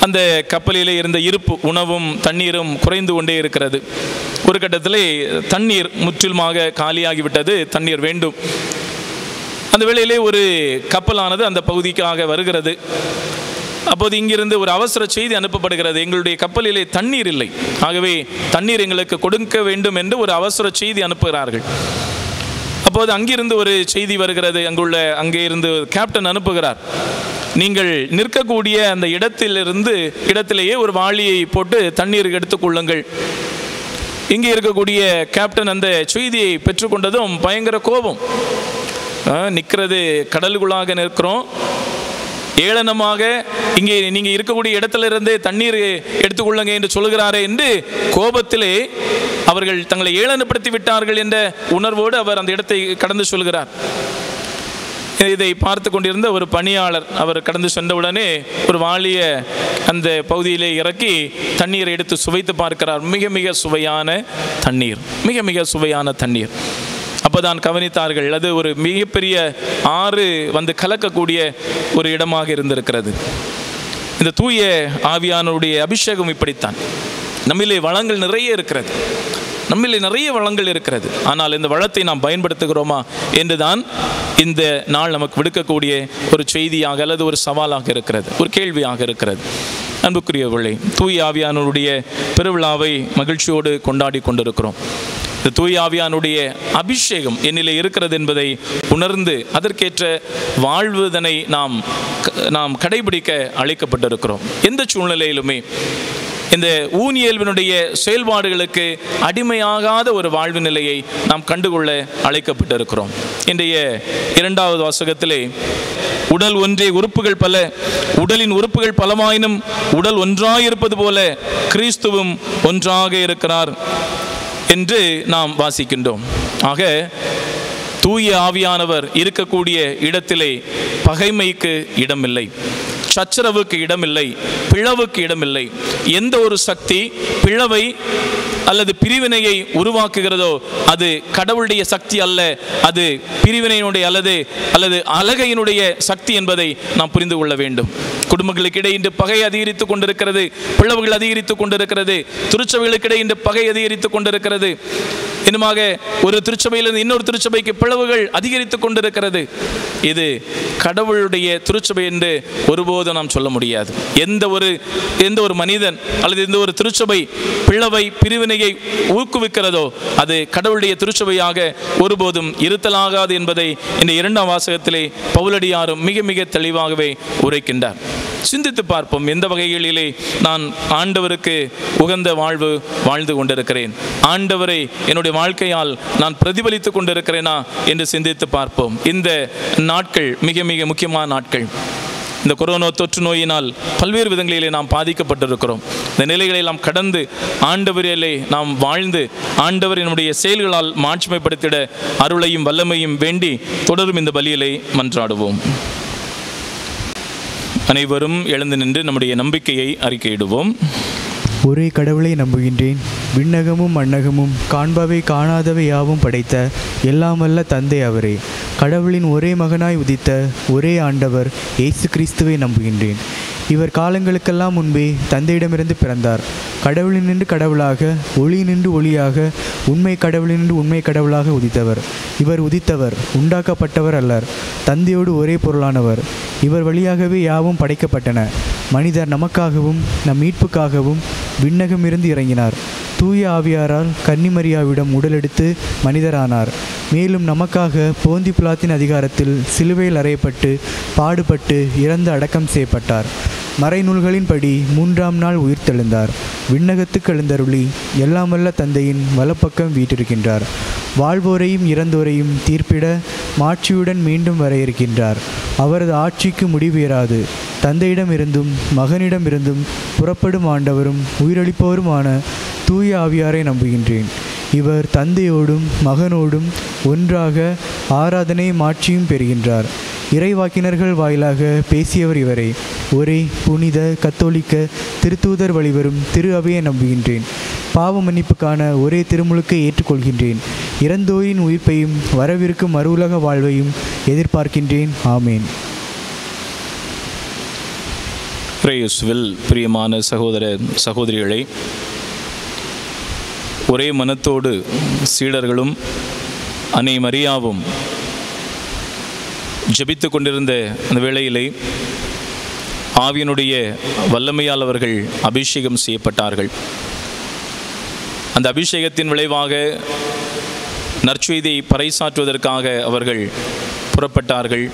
அந்த கப்பலிலே இருந்த இருப்பு, உணவும் தண்ணீரும் குறைந்து கொண்டே இருக்கிறது. ஒரு கட்டத்திலே தண்ணீர் முற்றிலுமாக காலியாகிவிட்டது, தண்ணீர் வேண்டும். அந்த வேளையிலே ஒரு கப்பலானது அந்த பகுதிக்காக வருகிறது. அப்போது இங்கிருந்து ஒரு அவசர செய்தி அனுப்பப்படுகிறது, எங்களுடைய கப்பலிலே தண்ணீர் இல்லை, ஆகவே தண்ணீர் எங்களுக்கு கொடுக்க வேண்டும் என்று ஒரு அவசர செய்தி அனுப்புகிறார்கள். அப்போது அங்கிருந்து ஒரு செய்தி வருகிறது, அங்கே இருந்து கேப்டன் அனுப்புகிறார், நீங்கள் நிற்கக்கூடிய அந்த இடத்திலேயே ஒரு வாளியை போட்டு தண்ணீர் எடுத்துக்கொள்ளுங்கள். இங்கே இருக்கக்கூடிய கேப்டன் அந்த செய்தியை பெற்றுக்கொண்டதும் பயங்கர கோபம். நிற்கிறது கடலுக்குள்ளாக நிற்கிறோம், ஏளனமாக இங்கே நீங்கள் இருக்கக்கூடிய இடத்துல இருந்தே தண்ணீர் எடுத்துக்கொள்ளுங்க என்று சொல்கிறாரே என்று கோபத்திலே அவர்கள் தங்களை ஏளனப்படுத்தி விட்டார்கள் என்ற உணர்வோடு அவர் அந்த இடத்தை கடந்து சொல்கிறார். இதை பார்த்து கொண்டிருந்த ஒரு பணியாளர் அவர் கடந்து சென்றவுடனே ஒரு வாளியை அந்த பகுதியிலே இறக்கி தண்ணீரை எடுத்து சுவைத்து பார்க்கிறார். மிக மிக சுவையான தண்ணீர். அப்போதான் கவனித்தார்கள், அது ஒரு மிகப்பெரிய ஆறு வந்து கலக்கக்கூடிய ஒரு இடமாக இருந்திருக்கிறது. இந்த தூய ஆவியானுடைய அபிஷேகம் இப்படித்தான். நம்மிலே வளங்கள் நிறைய இருக்கிறது, ஆனால் இந்த வளத்தை நாம் பயன்படுத்துகிறோமா என்றுதான் இந்த நாள் நமக்கு விடுக்கக்கூடிய ஒரு செய்தியாக அல்லது ஒரு சவாலாக இருக்கிறது, ஒரு கேள்வியாக இருக்கிறது. அன்புக்குரியவர்களே, தூய ஆவியானவருடைய பெருவிழாவை மகிழ்ச்சியோடு கொண்டாடி கொண்டிருக்கிறோம். இந்த தூய ஆவியானுடைய அபிஷேகம் என்னிலே இருக்கிறது என்பதை உணர்ந்து அதற்கேற்ற வாழ்வுதனை நாம் கடைபிடிக்க அழைக்கப்பட்டிருக்கிறோம். எந்த சூழ்நிலையிலுமே இந்த ஊனியல்வினுடைய செயல்பாடுகளுக்கு அடிமையாகாத ஒரு வாழ்வு நிலையை நாம் கண்டுகொள்ள அழைக்கப்பட்டிருக்கிறோம். இன்றைய 2வது வாசகத்திலே உடல் ஒன்றே உறுப்புகள் பல, உடலின் உறுப்புகள் பலமாயினும் உடல் ஒன்றாயிருப்பது போல கிறிஸ்துவும் ஒன்றாக இருக்கிறார் என்று நாம் வாசிக்கின்றோம். ஆக தூய ஆவியானவர் இருக்கக்கூடிய இடத்திலே பகைமைக்கு இடமில்லை, சச்சரவுக்கு இடமில்லை, பிளவுக்கு இடமில்லை. எந்த ஒரு சக்தி பிளவை அல்லது பிரிவினையை உருவாக்குகிறதோ அது கடவுளுடைய சக்தி அல்ல, அது பிரிவினையினுடைய அல்லது அலகையினுடைய சக்தி என்பதை நாம் புரிந்து கொள்ள வேண்டும். குடும்பங்களுக்கு இடையே இன்று பகை அதிகரித்துக் கொண்டிருக்கிறது, பிளவுகள் அதிகரித்துக் கொண்டிருக்கிறது, திருச்சபைகளுக்கு இடையே இன்று பகை அதிகரித்துக் கொண்டிருக்கிறது. இன்னுமாக ஒரு திருச்சபையிலிருந்து இன்னொரு திருச்சபைக்கு பிளவுகள் அதிகரித்துக் கொண்டிருக்கிறது. இது கடவுளுடைய திருச்சபை என்று ஒருபோதும் நாம் சொல்ல முடியாது. எந்த ஒரு மனிதன் அல்லது எந்த ஒரு திருச்சபை பிளவை பிரிவினையை ஊக்குவிக்கிறதோ அது கடவுளுடைய திருச்சபையாக ஒருபோதும் இருத்தலாகாது என்பதை இந்த 2ஆம் வாசகத்திலே பவுலடியாரும் மிக மிக தெளிவாகவே உரைக்கின்றார். சிந்தித்து பார்ப்போம். எந்த வகைகளிலே நான் ஆண்டவருக்கு உகந்த வாழ்வு வாழ்ந்து கொண்டிருக்கிறேன், ஆண்டவரை என்னுடைய வாழ்க்கையால் நான் பிரதிபலித்துக் கொண்டிருக்கிறேனா என்று சிந்தித்து பார்ப்போம். இந்த நாட்கள் மிக மிக முக்கியமான நாட்கள். இந்த கொரோனா தொற்று நோயினால் பல்வேறு விதங்களிலே நாம் பாதிக்கப்பட்டிருக்கிறோம். இந்த நிலைகளை நாம் கடந்து ஆண்டவரிலே நாம் வாழ்ந்து ஆண்டவர் என்னுடைய செயல்களால் மாட்சிமைப்படுத்திட அருளையும் வல்லமையும் வேண்டி தொடரும் இந்த பலியிலே மன்றாடுவோம். அனைவரும் எழுந்து நின்று நம்முடைய நம்பிக்கையை அறிக்கையிடுவோம். ஒரே கடவுளை நம்புகின்றேன். விண்ணகமும் மண்ணகமும் காண்பவை காணாதவை யாவும் படைத்த எல்லாம் வல்ல தந்தை அவரே. கடவுளின் ஒரே மகனாய் உதித்த ஒரே ஆண்டவர் இயேசு கிறிஸ்துவை நம்புகின்றேன். இவர் காலங்களுக்கெல்லாம் முன்பே தந்தையிடமிருந்து பிறந்தார். கடவுளினின்று கடவுளாக, ஒளியினின்று ஒளியாக, உண்மை கடவுளினின்று உண்மை கடவுளாக உதித்தவர். இவர் உதித்தவர், உண்டாக்கப்பட்டவர் அல்லர். தந்தையோடு ஒரே பொருளானவர். இவர் வழியாகவே யாவும் படைக்கப்பட்டன. மனிதர் நமக்காகவும் நம் மீட்புக்காகவும் விண்ணகமிருந்து இறங்கினார். தூய ஆவியாரால் கன்னிமரியாவிடம் உடலெடுத்து மனிதரானார். மேலும் நமக்காக போந்தி பிலாத்தின் அதிகாரத்தில் சிலுவையில் அறையப்பட்டு பாடுபட்டு இறந்து அடக்கம் செய்யப்பட்டார். மறைநூல்களின்படி 3ஆம் நாள் உயிர்த்தெழுந்தார். விண்ணகத்துக்கு எழுந்தருளி எல்லாம் வல்ல தந்தையின் வலப்பக்கம் வீற்றிருக்கின்றார். வாழ்வோரையும் இறந்தோரையும் தீர்ப்பிட மாட்சியுடன் மீண்டும் வர இருக்கின்றார். அவரது ஆட்சிக்கு முடிவேறாது. தந்தையிடமிருந்தும் மகனிடமிருந்தும் புறப்படும் ஆண்டவரும் உயிரளிப்பவருமான தூய ஆவியாரை நம்புகின்றேன். இவர் தந்தையோடும் மகனோடும் ஒன்றாக ஆராதனை மாட்சியும் பெறுகின்றார். இறைவாக்கினர்கள் வாயிலாக பேசியவர் இவரே. ஒரே புனித கத்தோலிக்க திருத்தூதர் வழிவரும் திரு அவையை நம்புகின்றேன். பாவ மன்னிப்புக்கான ஒரே திருமுழுக்கை ஏற்றுக்கொள்கின்றேன். இறந்தோரின் உயிர்ப்பையும் வரவிருக்கும் மறுவுலக வாழ்வையும் எதிர்பார்க்கின்றேன். ஆமேன். இயேசுவில் பிரியமான சகோதர சகோதரிகளை, ஒரே மனத்தோடு சீடர்களும் அன்னை மரியாவும் ஜெபித்து கொண்டிருந்த அந்த வேளையிலே ஆவியினுடைய வல்லமையால் அவர்கள் அபிஷேகம் செய்யப்பட்டார்கள். அந்த அபிஷேகத்தின் விளைவாக நற்செய்தியை பறைசாற்றுவதற்காக அவர்கள் புறப்பட்டார்கள்.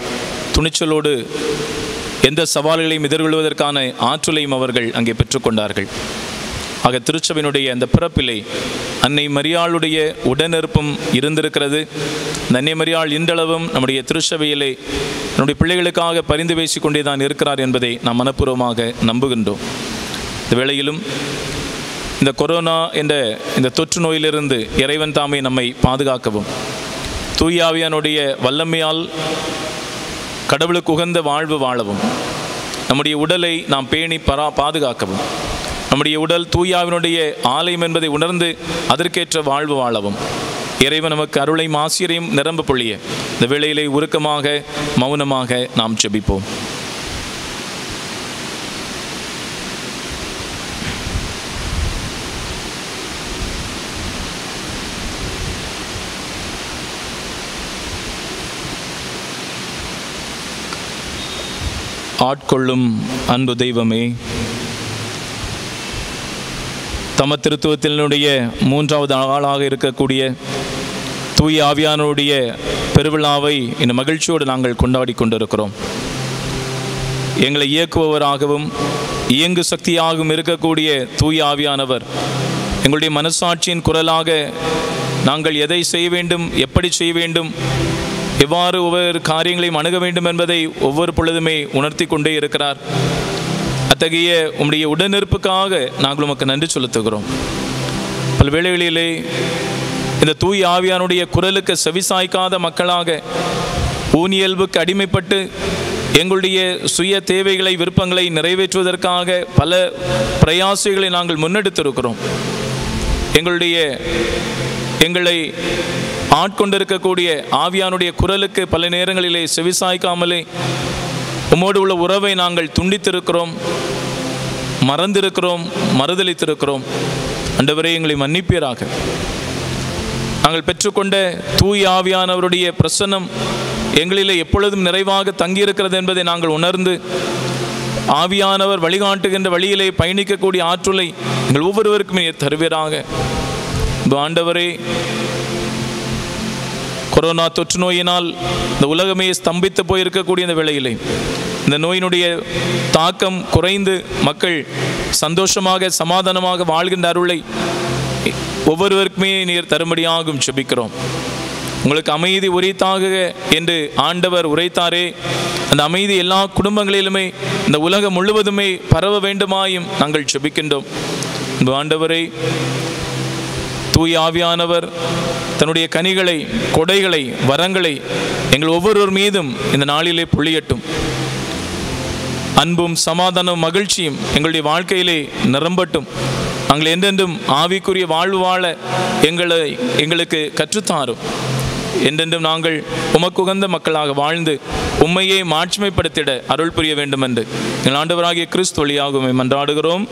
துணிச்சலோடு எந்த சவால்களையும் எதிர்கொள்வதற்கான ஆற்றலையும் அவர்கள் அங்கே பெற்றுக்கொண்டார்கள். ஆக திருச்சபையினுடைய அந்த பிறப்பிலே அன்னை மரியாளுடைய உடனிருப்பும் இருந்திருக்கிறது. அன்னை மரியாள் இன்றளவும் நம்முடைய திருச்சபையிலே நம்முடைய பிள்ளைகளுக்காக பரிந்து பேசிக் கொண்டே தான் இருக்கிறார் என்பதை நாம் மனப்பூர்வமாக நம்புகின்றோம். இந்த வேளையிலும் இந்த கொரோனா என்ற இந்த தொற்று நோயிலிருந்து இறைவன் தாமே நம்மை பாதுகாக்கவும், தூய ஆவியானுடைய வல்லமையால் கடவுளுக்கு உகந்த வாழ்வு வாழவும், நம்முடைய உடலை நாம் பேணி பாதுகாக்கவும், நம்முடைய உடல் தூயாவினுடைய ஆலயம் என்பதை உணர்ந்து அதற்கேற்ற வாழ்வு வாழவும் இறைவன் நமக்கு அருளையும் ஆசிரியரையும் நிரம்ப பொழிய இந்த வேளையிலே உருக்கமாக மௌனமாக நாம் ஜெபிப்போம். ஆட்கொள்ளும் அன்பு தெய்வமே, தம திருத்துவத்தினுடைய மூன்றாவது ஆளாக இருக்கக்கூடிய தூய ஆவியானவருடைய பெருவிழாவை இந்த மகிழ்ச்சியோடு நாங்கள் கொண்டாடி கொண்டிருக்கிறோம். எங்களை இயக்குபவராகவும் இயங்கு சக்தியாகவும் இருக்கக்கூடிய தூய ஆவியானவர் எங்களுடைய மனசாட்சியின் குரலாக நாங்கள் எதை செய்ய வேண்டும், எப்படி செய்ய வேண்டும், எவ்வாறு ஒவ்வொரு காரியங்களையும் அணுக வேண்டும் என்பதை ஒவ்வொரு பொழுதுமே உணர்த்தி கொண்டே இருக்கிறார். அத்தகைய உம்முடைய உடனிருப்புக்காக நாங்கள் உமக்கு நன்றி செலுத்துகிறோம். பல வேளைகளிலே இந்த தூய ஆவியானுடைய குரலுக்கு செவிசாய்க்காத மக்களாக ஊனியல்புக்கு அடிமைப்பட்டு எங்களுடைய சுய தேவைகளை விருப்பங்களை நிறைவேற்றுவதற்காக பல பிரயாசங்களை நாங்கள் முன்னெடுத்திருக்கிறோம். எங்களை ஆட்கொண்டிருக்கக்கூடிய ஆவியானுடைய குரலுக்கு பல நேரங்களிலே செவிசாய்க்காமலே உம்மோடு உள்ள உறவை நாங்கள் துண்டித்திருக்கிறோம், மறந்திருக்கிறோம், மறுதளித்திருக்கிறோம். ஆண்டவரே, எங்களை மன்னிப்பீராக. நாங்கள் பெற்றுக்கொண்ட தூய ஆவியானவருடைய பிரசன்னம் எங்களிலே எப்பொழுதும் நிறைவாக தங்கியிருக்கிறது என்பதை நாங்கள் உணர்ந்து ஆவியானவர் வழிகாட்டுகின்ற வழியிலே பயணிக்கக்கூடிய ஆற்றலை எங்கள் ஒவ்வொருவருக்குமே தருவீராக. ஆண்டவரே, கொரோனா தொற்று நோயினால் இந்த உலகமே ஸ்தம்பித்து போயிருக்கக்கூடிய இந்த வேளையிலே இந்த நோயினுடைய தாக்கம் குறைந்து மக்கள் சந்தோஷமாக சமாதானமாக வாழ்கின்ற அருளை ஒவ்வொருவருக்குமே நீர் தரும்படியாகும் செபிக்கிறோம். உங்களுக்கு அமைதி உரைத்தாக என்று ஆண்டவர் உரைத்தாரே, அந்த அமைதி எல்லா குடும்பங்களிலுமே இந்த உலகம் முழுவதுமே பரவ வேண்டுமாயும் நாங்கள் செபிக்கின்றோம். ஆண்டவரை, தூய ஆவியானவர் தன்னுடைய கனிகளை, கொடைகளை, வரங்களை எங்கள் ஒவ்வொருவர் மீதும் இந்த நாளிலே பொழியட்டும். அன்பும் சமாதானமும் மகிழ்ச்சியும் எங்களுடைய வாழ்க்கையிலே நிரம்பட்டும். நாங்கள் என்றென்றும் ஆவிக்குரிய வாழ்வு வாழ எங்களுக்கு கற்றுத்தாரும். என்றென்றும் நாங்கள் உமக்கு உகந்த மக்களாக வாழ்ந்து உம்மையே மாட்சிமைப்படுத்திட அருள் புரிய வேண்டும் என்று எங்கள் ஆண்டவராகிய கிறிஸ்து வழியாக உம்மை மன்றாடுகிறோம்.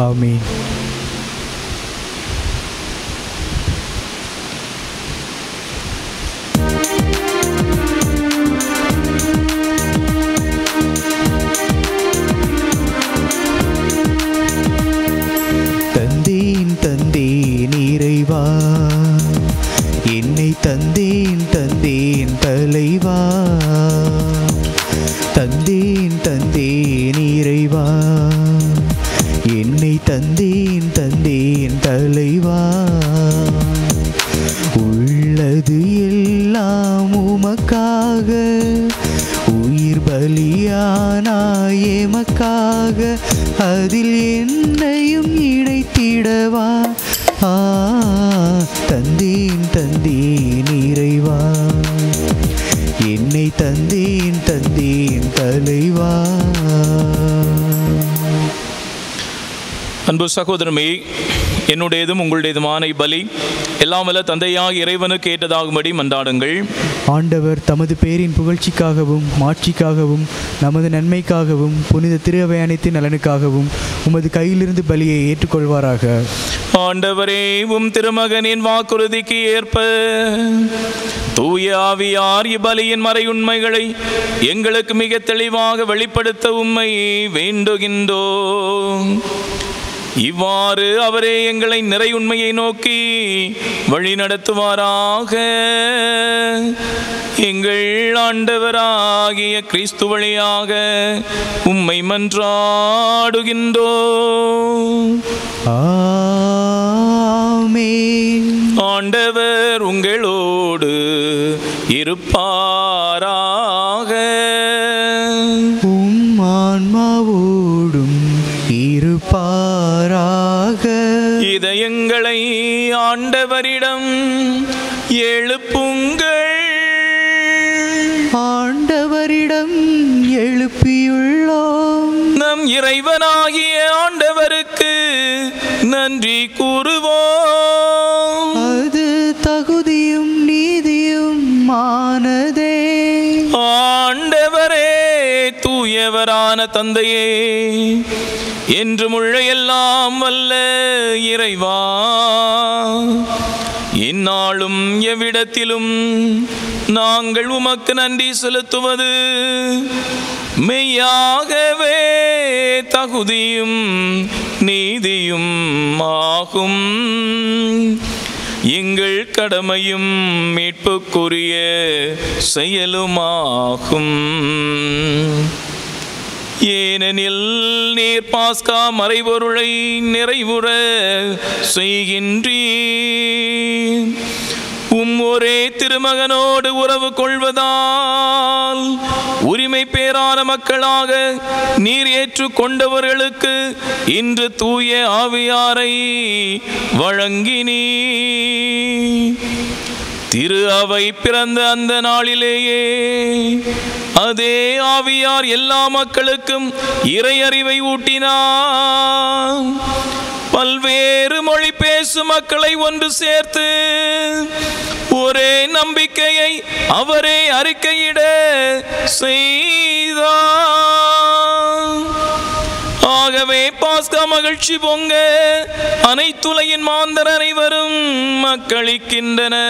ஆமென். தந்தேன் இறைவா, என்னை தந்தேன் தலைவா. தந்தேன் இறைவா, என்னை தந்தேன் தலைவா. உள்ளது எல்லாம் உமக்காக, உயிர் பலியானாய் எமக்காக, அதில் என்னையும் இணைத்திடவா. தந்தேன் இறைவா, என்னை தந்தேன் தலைவா. அன்பு சகோதரமே, என்னுடையதும் உங்களுடையதுமான பலி எல்லாம் வல்ல தந்தையாக இறைவனுக்கு ஏற்றதாகும்படி மன்றாடுங்கள். ஆண்டவர் தமது பேரின் புகழ்ச்சிக்காகவும் மாட்சிக்காகவும் நமது நன்மைக்காகவும் புனித திருவையானத்தின் நலனுக்காகவும் உமது கையிலிருந்து பலியை ஏற்றுக்கொள்வாராக. ஆண்டவரே, உம் திருமகனின் வாக்குறுதிக்கு ஏற்ப தூய ஆவியார் இப்பலியின் மறையுண்மைகளை எங்களுக்கு மிக தெளிவாக வெளிப்படுத்த உம்மை வேண்டுகின்றோம். இவ்வாறு அவரே எங்களை நிறை உண்மையை நோக்கி வழி நடத்துவாராக. எங்கள் ஆண்டவராகிய கிறிஸ்து வழியாக உம்மை மன்றாடுகின்றோம். ஆமென். ஆண்டவர் உங்களோடு இருப்பாராக. உம் ஆன்மாவோடும் இருப்பாராக. இதயங்களை ஆண்டவரிடம் எழுப்புங்கள். ஆண்டவரிடம் எழுப்பியுள்ளோம். நம் இறைவனாகிய ஆண்டவருக்கு நன்றி கூறுவோம். அது தகுதியும் நீதியும் ஆனதே. ஆண்டவரே, தூயவரான தந்தையே, என்றும் உள்ள எல்லாம் வல்ல இறைவா, இந்நாளும் எவ்விடத்திலும் நாங்கள் உமக்கு நன்றி செலுத்துவது மெய்யாகவே தகுதியும் நீதியும் ஆகும். எங்கள் கடமையும் மீட்புக்குரிய செயலுமாகும். ஏனெனில் நீர் பாஸ்கா மறைபொருளை நிறைவுற செய்கின்றீர். ஒரே திருமகனோடு உறவு கொள்வதால் உரிமை பேரான மக்களாக நீர் ஏற்றுக்கொண்டவர்களுக்கு இன்று தூய ஆவியாரை வழங்கினீர். திரு அவை பிறந்த அந்த நாளிலேயே அதே ஆவியார் எல்லா மக்களுக்கும் இறை அறிவை ஊட்டினார். பல்வேறு மொழி பேசும் மக்களை ஒன்று சேர்த்து ஒரே நம்பிக்கையை அவரே அறிக்கையிட செய்தார். ஆகவே பாஸ்கா மகிழ்ச்சி பொங்க அனைத்துலகின் மாந்தர் அனைவரும் மக்களிக்கின்றனர்.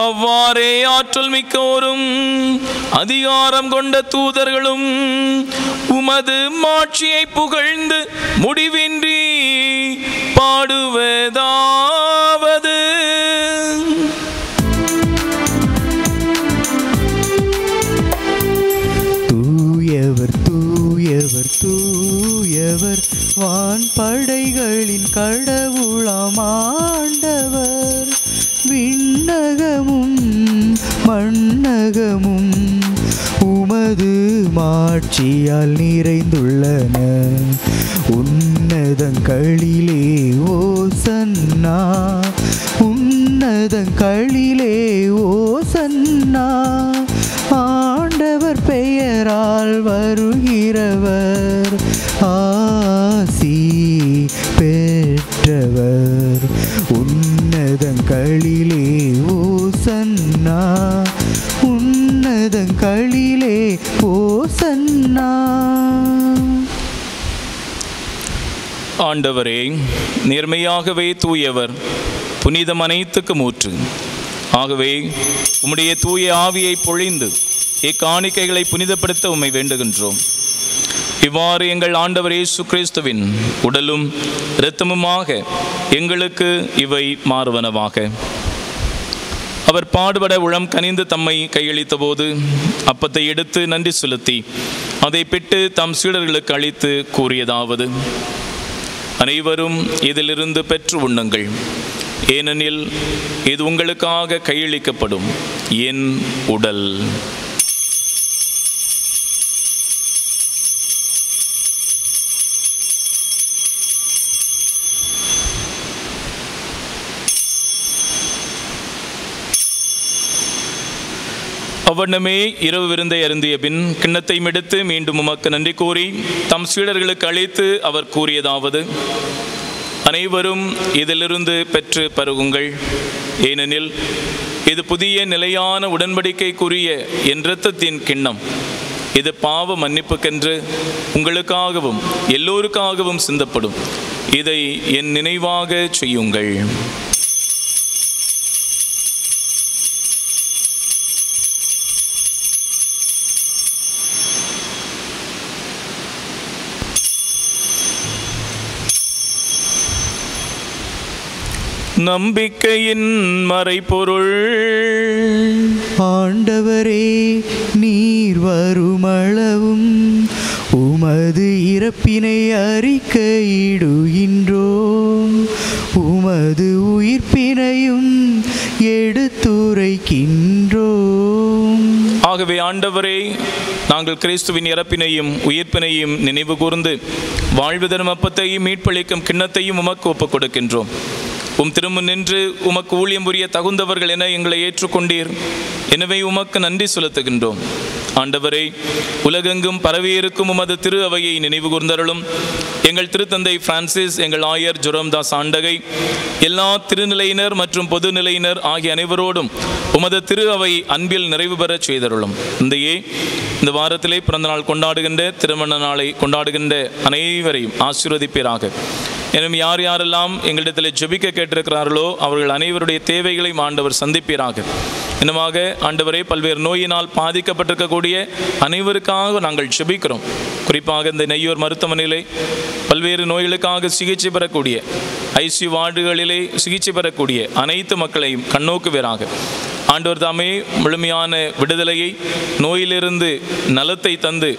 அவ்வாறே ஆற்றல் மிக்கோரும் அதிகாரம் கொண்ட தூதர்களும் உமது மாட்சியை புகழ்ந்து முடிவின்றி பாடுவதாவது: தூயவர் தூயவர் தூயவர் வான்படைகளின் கடவுளாம் ஆண்டவர். விண்ணகமும் மண்ணகமும் உமது மாட்சியால் நிறைந்துள்ளன. உன்னதங்களிலே ஓசன்னா, உன்னதங்களிலே ஓசன்னா. ஆண்டவர் பெயரால் வருகிறவர் ஆசி பெற்றவர். உன்னதங்களிலே ஓசன்னா, உன்னதங்களிலே ஓசன்னா. ஆண்டவரே, நேர்மையாகவே தூயவர், புனிதம் அனைத்துக்கும் ஊற்று. ஆகவே உம்முடைய தூய ஆவியை பொழிந்து இக்காணிக்கைகளை புனிதப்படுத்த உம்மை வேண்டுகின்றோம். இவ்வாறு எங்கள் ஆண்டவர் இயேசு கிறிஸ்துவின் உடலும் இரத்தமுமாக எங்களுக்கு இவை மாறுவனவாக. அவர் பாடுபட உளம் கனிந்து தம்மை கையளித்த போது அப்பத்தை எடுத்து நன்றி செலுத்தி அதை பிட்டு தம் சீடர்களுக்கு அளித்து கூறியதாவது: அனைவரும் இதிலிருந்து பெற்று உண்ணுங்கள். ஏனெனில் இது உங்களுக்காக கையளிக்கப்படும் என் உடல். அவ்வண்ணமே இரவு விருந்தை அருந்திய பின் கிண்ணத்தை எடுத்து மீண்டும் உமக்கு நன்றி கூறி தம் சீடர்களுக்கு அளித்து அவர் கூறியதாவது: அனைவரும் இதிலிருந்து பெற்று பருகுங்கள். ஏனெனில் இது புதிய நிலையான உடன்படிக்கைக்குரிய என் இரத்தத்தின் கிண்ணம். இது பாவ மன்னிப்புக்கென்று உங்களுக்காகவும் எல்லோருக்காகவும் சிந்தப்படும். இதை என் நினைவாக செய்யுங்கள். நம்பிக்கையின் மறைபொருள். ஆண்டவரே, நீர் வருமளவும் உமது இறப்பினை அறிக்கையிடுகின்றோம், உமது உயிர்ப்பினையும் எடுத்துரைக்கின்றோம். ஆகவே ஆண்டவரே, நாங்கள் கிறிஸ்துவின் இறப்பினையும் உயிர்ப்பினையும் நினைவு கூர்ந்து வாழ்வு தரும் அப்பத்தையும் மீட்பளிக்கும் கிண்ணத்தையும் உமக்கு ஒப்புக் கொடுக்கின்றோம். உம் திருமுன் நின்று உமக்கு ஊழியம் புரிய தகுந்தவர்கள் என எங்களை ஏற்றுக்கொண்டீர். எனவே உமக்கு நன்றி செலுத்துகின்றோம். ஆண்டவரே, உலகெங்கும் பரவியிருக்கும் உமது திரு அவையை நினைவு கூர்ந்தருளும். எங்கள் திருத்தந்தை பிரான்சிஸ், எங்கள் ஆயர் ஜெரோம்தாஸ் ஆண்டகை, எல்லா திருநிலையினர் மற்றும் பொதுநிலையினர் ஆகிய அனைவரோடும் உமது திரு அவை அன்பில் நிறைவு பெறச் செய்தருளும். இந்த வாரத்திலே பிறந்த நாள் கொண்டாடுகின்ற, திருமண நாளை கொண்டாடுகின்ற அனைவரையும் ஆசீர்வதிப்பீராக. எனவே யார் யாரெல்லாம் எங்களிடத்தில் ஜெபிக்க கேட்டிருக்கிறார்களோ அவர்கள் அனைவருடைய தேவைகளையும் ஆண்டவர் சந்திப்பீராக. இன்னமாக ஆண்டவரே, பல்வேறு நோயினால் பாதிக்கப்பட்டிருக்கக்கூடிய அனைவருக்காக நாங்கள் ஜெபிக்கிறோம். குறிப்பாக இந்த நெய்யூர் மருத்துவமனையிலே பல்வேறு நோய்களுக்காக சிகிச்சை பெறக்கூடிய ஐசியூ வார்டுகளிலே சிகிச்சை பெறக்கூடிய அனைத்து மக்களையும் கண்ணோக்குவீராக. ஆண்டவர் தாமே முழுமையான விடுதலையை, நோயிலிருந்து நலத்தை தந்து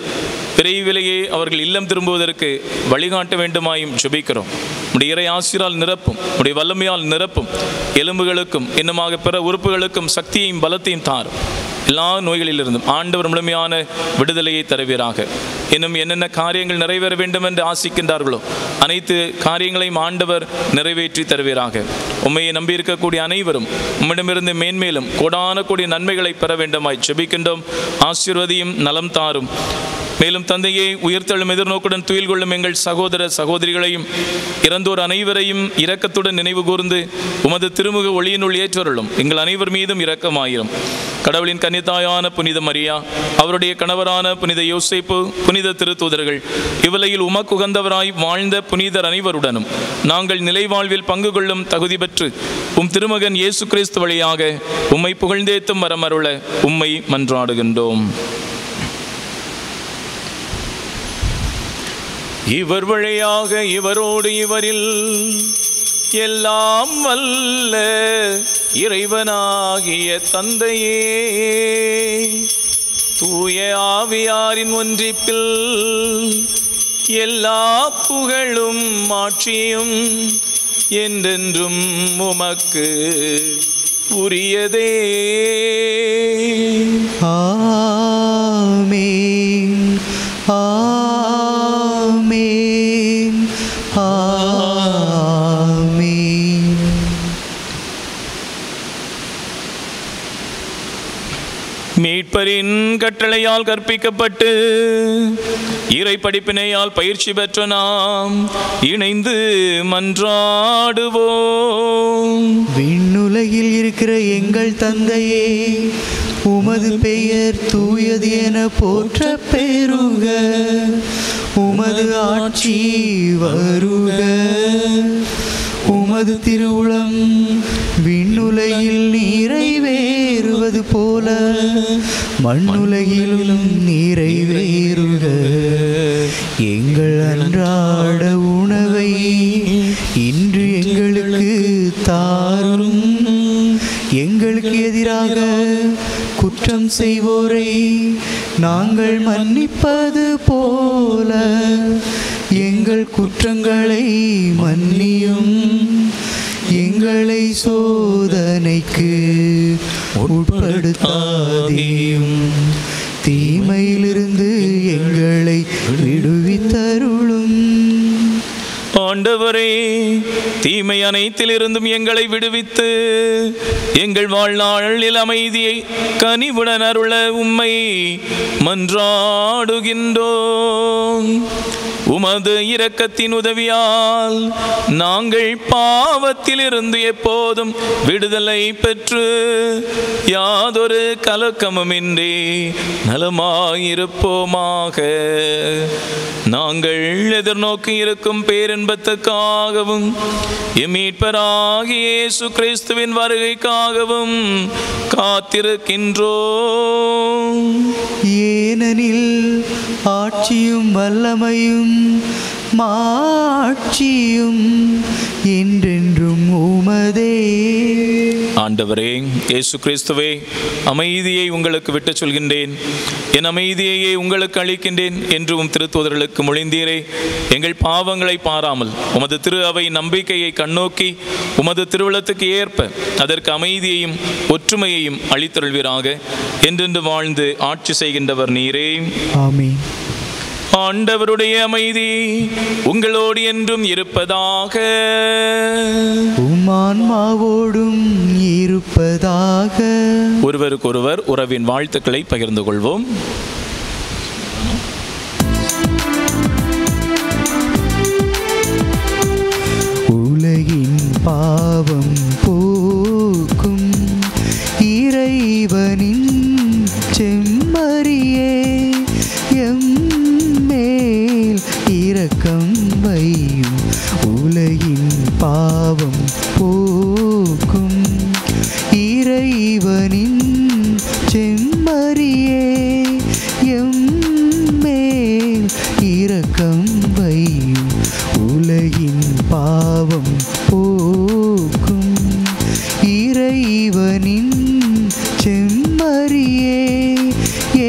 விரைவிலேயே அவர்கள் இல்லம் திரும்புவதற்கு வழிகாட்ட வேண்டுமாயும் ஜெபிக்கிறோம். உடைய இறை ஆசீரால் நிரப்பும், உடைய வல்லமையால் நிரப்பும். எலும்புகளுக்கும் இன்னுமாக பிற உறுப்புகளுக்கும் சக்தியையும் பலத்தையும் தாரும். எல்லா நோய்களிலிருந்தும் ஆண்டவர் முழுமையான விடுதலையை தருவீராக. இன்னும் என்னென்ன காரியங்கள் நிறைவேற வேண்டும் என்று ஆசிக்கின்றார்களோ அனைத்து காரியங்களையும் ஆண்டவர் நிறைவேற்றி தருவீராக. உம்மையை நம்பியிருக்கக்கூடிய அனைவரும் உம்மிடமிருந்து மேன்மேலும் கோடான கோடி நன்மைகளை பெற வேண்டுமாய் ஜெபிக்கின்றோம். ஆசீர்வதியும், நலம் தாரும். மேலும் தந்தையை உயிர்த்தெழும் எதிர்நோக்குடன் துயில் கொள்ளும் எங்கள் சகோதர சகோதரிகளையும் இறந்தோர் அனைவரையும் இரக்கத்துடன் நினைவு கூர்ந்து உமது திருமுக ஒளியினுள் ஏற்றருளும். எங்கள் அனைவர் மீதும் இரக்கமாயிரும். கடவுளின் கன்னித்தாயான புனித மரியா, அவருடைய கணவரான புனித யோசேப்பு, புனித திருத்தூதர்கள், இவ்வுலகில் உமக்கு உகந்தவராய் வாழ்ந்த புனிதர் அனைவருடனும் நாங்கள் நிலை வாழ்வில் பங்கு கொள்ளும் தகுதி பெற்று உம் திருமகன் இயேசு கிறிஸ்து வழியாக உம்மை புகழ்ந்தேத்தும் வரமருள உம்மை மன்றாடுகின்றோம். இவர் வழியாக இவரோடு இவரில் எல்லாம் வல்ல இறைவனாகிய தந்தையே, தூய ஆவியாரின் ஒன்றிப்பில் எல்லா புகழும் மாட்சியும் என்றென்றும் உமக்கு உரியதே. ஆமென். ஆமென். ஆமென். மீட்பரின் கட்டளையால் கற்பிக்கப்பட்டு இறை படிப்பினையால் பயிற்சி பெற்ற நாம் இணைந்து மன்றாடுவோம். விண்ணுலகில் இருக்கிற எங்கள் தந்தையே, உமது பெயர் தூயது என போற்ற பெருக. உமது ஆட்சி வருக. உமது திருவுளம் விண்ணுலகில் நிறைவேறுவது போல மண்ணுலகிலும் நிறைவேறுக. எங்கள் அன்றாட உணவை இன்று எங்களுக்கு தாரும். எங்களுக்கு எதிராக குற்றம் செய்வோரை நாங்கள் மன்னிப்பது போல எங்கள் குற்றங்களை மன்னியும். எங்களை சோதனைக்கு உட்படுத்தாதேயும், தீமையிலிருந்து எங்களை விடுவித்தருளும். ஆண்டவரே, தீமை அனைத்திலிருந்தும் எங்களை விடுவித்து எங்கள் வாழ்நாளில் அமைதியை கனிவுடன் அருள உம்மை மன்றாடுகின்றோம். உமது இரக்கத்தின் உதவியால் நாங்கள் பாவத்திலிருந்து எப்போதும் விடுதலை பெற்று யாதொரு கலக்கமுமின்றி நலமாயிருப்போமாக. நாங்கள் எதிர்நோக்கி இருக்கும் பேரின்பத்துக்காகவும் மீட்பராகிய இயேசு கிறிஸ்துவின் வருகைக்காகவும் காத்திருக்கின்றோம். ஏனெனில் ஆட்சியும் வல்லமையும் மாட்சியும் என்றென்றும் உமதே. ஆண்டவரே இயேசு கிறிஸ்துவே, அமைதியை உங்களுக்கு விட்டு சொல்கின்றேன், என் அமைதியையே உங்களுக்கு அளிக்கின்றேன் என்று உம் திருத்தூதர்களுக்கு மொழிந்தீரே. எங்கள் பாவங்களை பாராமல் உமது திரு அவை நம்பிக்கையை கண்ணோக்கி உமது திருவுளத்துக்கு ஏற்ப அதற்கு அமைதியையும் ஒற்றுமையையும் அளித்தருள்வீராக. என்றென்று வாழ்ந்து ஆட்சி செய்கின்றவர் நீரே. ஆமென். ஆண்டவருடைய அமைதி உங்களோடு என்றும் இருப்பதாக. உம்மான்மாவோடும் இருப்பதாக. ஒருவருக்கொருவர் உறவின் வாழ்த்துக்களை பகிர்ந்து கொள்வோம். உலகின் பாவம் போக்கும் இறைவனின் செம்மறியே, எம்மேல் இரக்கம் வையும். உலகின் பாவம் போக்கும் இறைவனின் இரக்கம் வையும், உலகின் பாவம் போக்கும் இறைவனின் செம்மறியே,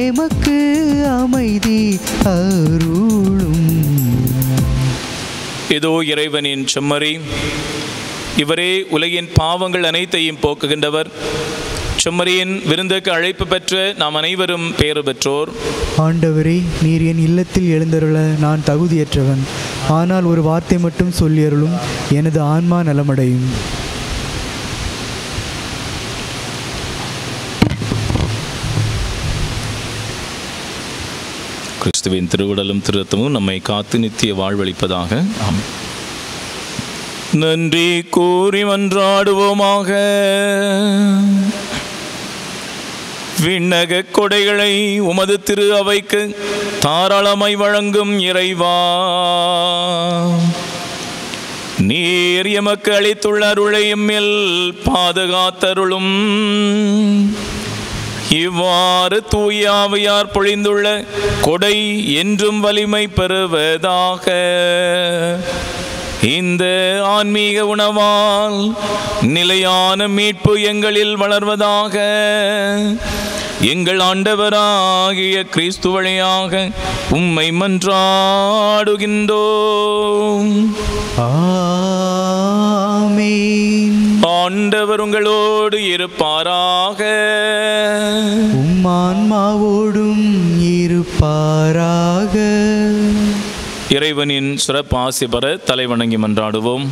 எமக்கு அமைதி அருளும். இதோ இறைவனின் செம்மறி, இவரே உலகின் பாவங்கள் அனைத்தையும் போக்குகின்றவர். செம்மறியின் விருந்துக்கு அழைப்பு பெற்ற நாம் அனைவரும் பேறு பெற்றோர். ஆண்டவரே, நீர் என் இல்லத்தில் எழுந்தருள நான் தகுதியற்றவன். ஆனால் ஒரு வார்த்தை மட்டும் சொல்லியருளும், எனது ஆன்மா நலமடையும். கிறிஸ்துவின் திருவுடலும் திருரத்தமும் நம்மை காத்து நித்திய வாழ்வளிப்பதாக. ஆமென். நன்றி கூறி மன்றாடுவோமாக. விண்ணக கொடைகளை உமது திரு அவைக்கு தாராளமாய் வழங்கும் இறைவா, நீர் எமக்கு அளித்துள்ள அருளை எம்மில் பாதுகாத்தருளும். இவ்வாறு தூய ஆவியார் பொழிந்துள்ள கொடை என்றும் வலிமை பெறுவதாக. இந்த ஆன்மீக உணவால் நிலையான மீட்பு எங்களில் வளர்வதாக. எங்கள் ஆண்டவராகிய கிறிஸ்து வழியாக உம்மை மன்றாடுகின்றோம். ஆமென். ஆண்டவர் உங்களோடு இருப்பாராக. உம் ஆன்மாவோடும் இருப்பாராக. இறைவனின் சிறப்பு ஆசி பெற தலைவணங்கி மன்றாடுவோம்.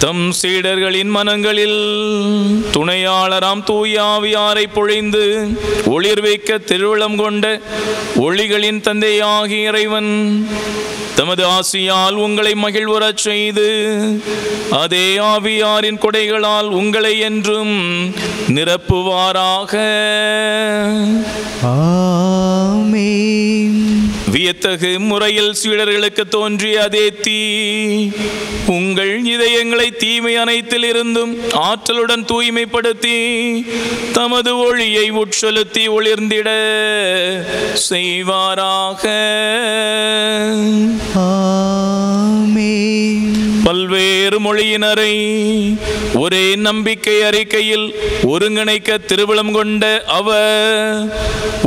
தம் சீடர்களின் மனங்களில் துணையாளராம் தூய ஆவியாரை பொழிந்து ஒளிர் வைக்க திருவுளம் கொண்ட ஒளிகளின் தந்தையாகிய இறைவன் தமது ஆசியால் உங்களை மகிழ்வுறச் செய்து அதே ஆவியாரின் கொடைகளால் உங்களை என்றும் நிரப்புவாராக. ஆமென். வியத்தகு முறையில் சீடர்களுக்கு தோன்றிய அதே தீ உங்கள் இதயங்களை தீமை அனைத்தில் இருந்தும் ஆற்றலுடன் தூய்மைப்படுத்தி தமது ஒளியை உட்செலுத்தி ஒளிர்ந்திட செய்வாராக. ஆமென். பல்வேறு மொழியினரை ஒரே நம்பிக்கை அறிக்கையில் ஒருங்கிணைக்க திருவுளம் கொண்ட அவர்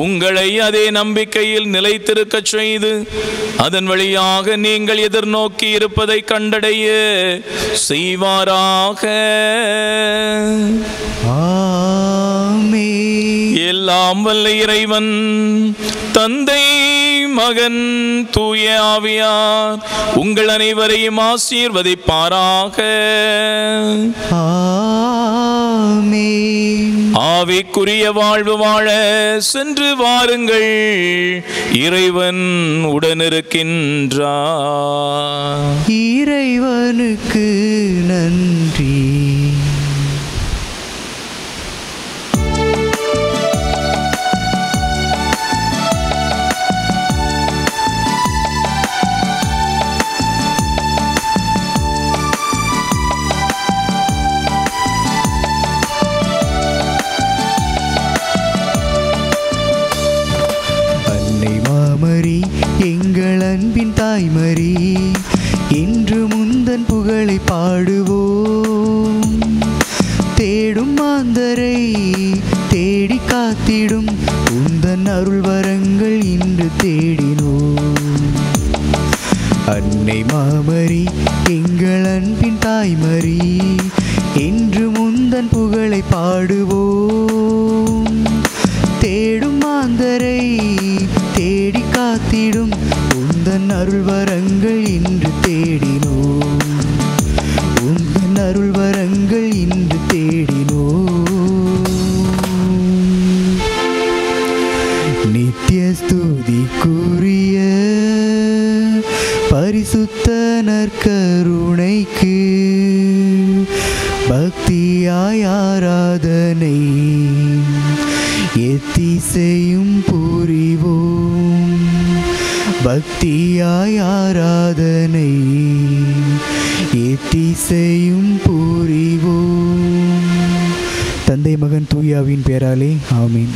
உங்களை அதே நம்பிக்கையில் நிலைத்திருக்க செய்து அதன் வழியாக நீங்கள் எதிர்நோக்கி இருப்பதை கண்டடைய செய்வாராக. ஆமென். எல்லாம் வல்ல இறைவன் தந்தை, மகன், தூய ஆவியார் உங்கள் அனைவரையும் ஆசீர்வதிப்பாராக. ஆமென். ஆவிக்குரிய வாழ்வு வாழ சென்று வாருங்கள். இறைவன் உடனிருக்கின்றார். இறைவனுக்கு நன்றி. எங்கள் அன்பின் தாய்மரி, இன்று முந்தன் புகழை பாடுவோம். தேடும் மாந்தரை தேடி காத்திடும் உந்தன் அருள் வரங்கள் இன்று தேடினோம். அன்னை மாமரி, எங்கள் அன்பின் தாய்மரி, இன்று முந்தன் புகழை பாடுவோம். தேடும் மாந்தரை தேடி காத்திடும் உந்தன் அருள் வரங்கள் இன்று தேடினோம். உந்தன் அருள் வரங்கள் இன்று தேடினோம். நித்திய ஸ்துதிக்குரிய பரிசுத்த நற்கருணைக்கு பக்தியாய் ஆராதனை எத்திசையும் புரிவோம். பக்தியாய் ஆராதனை எத்திசையும் புரிவோம். தந்தை, மகன், தூய ஆவியின் பெயராலே ஆமீன்.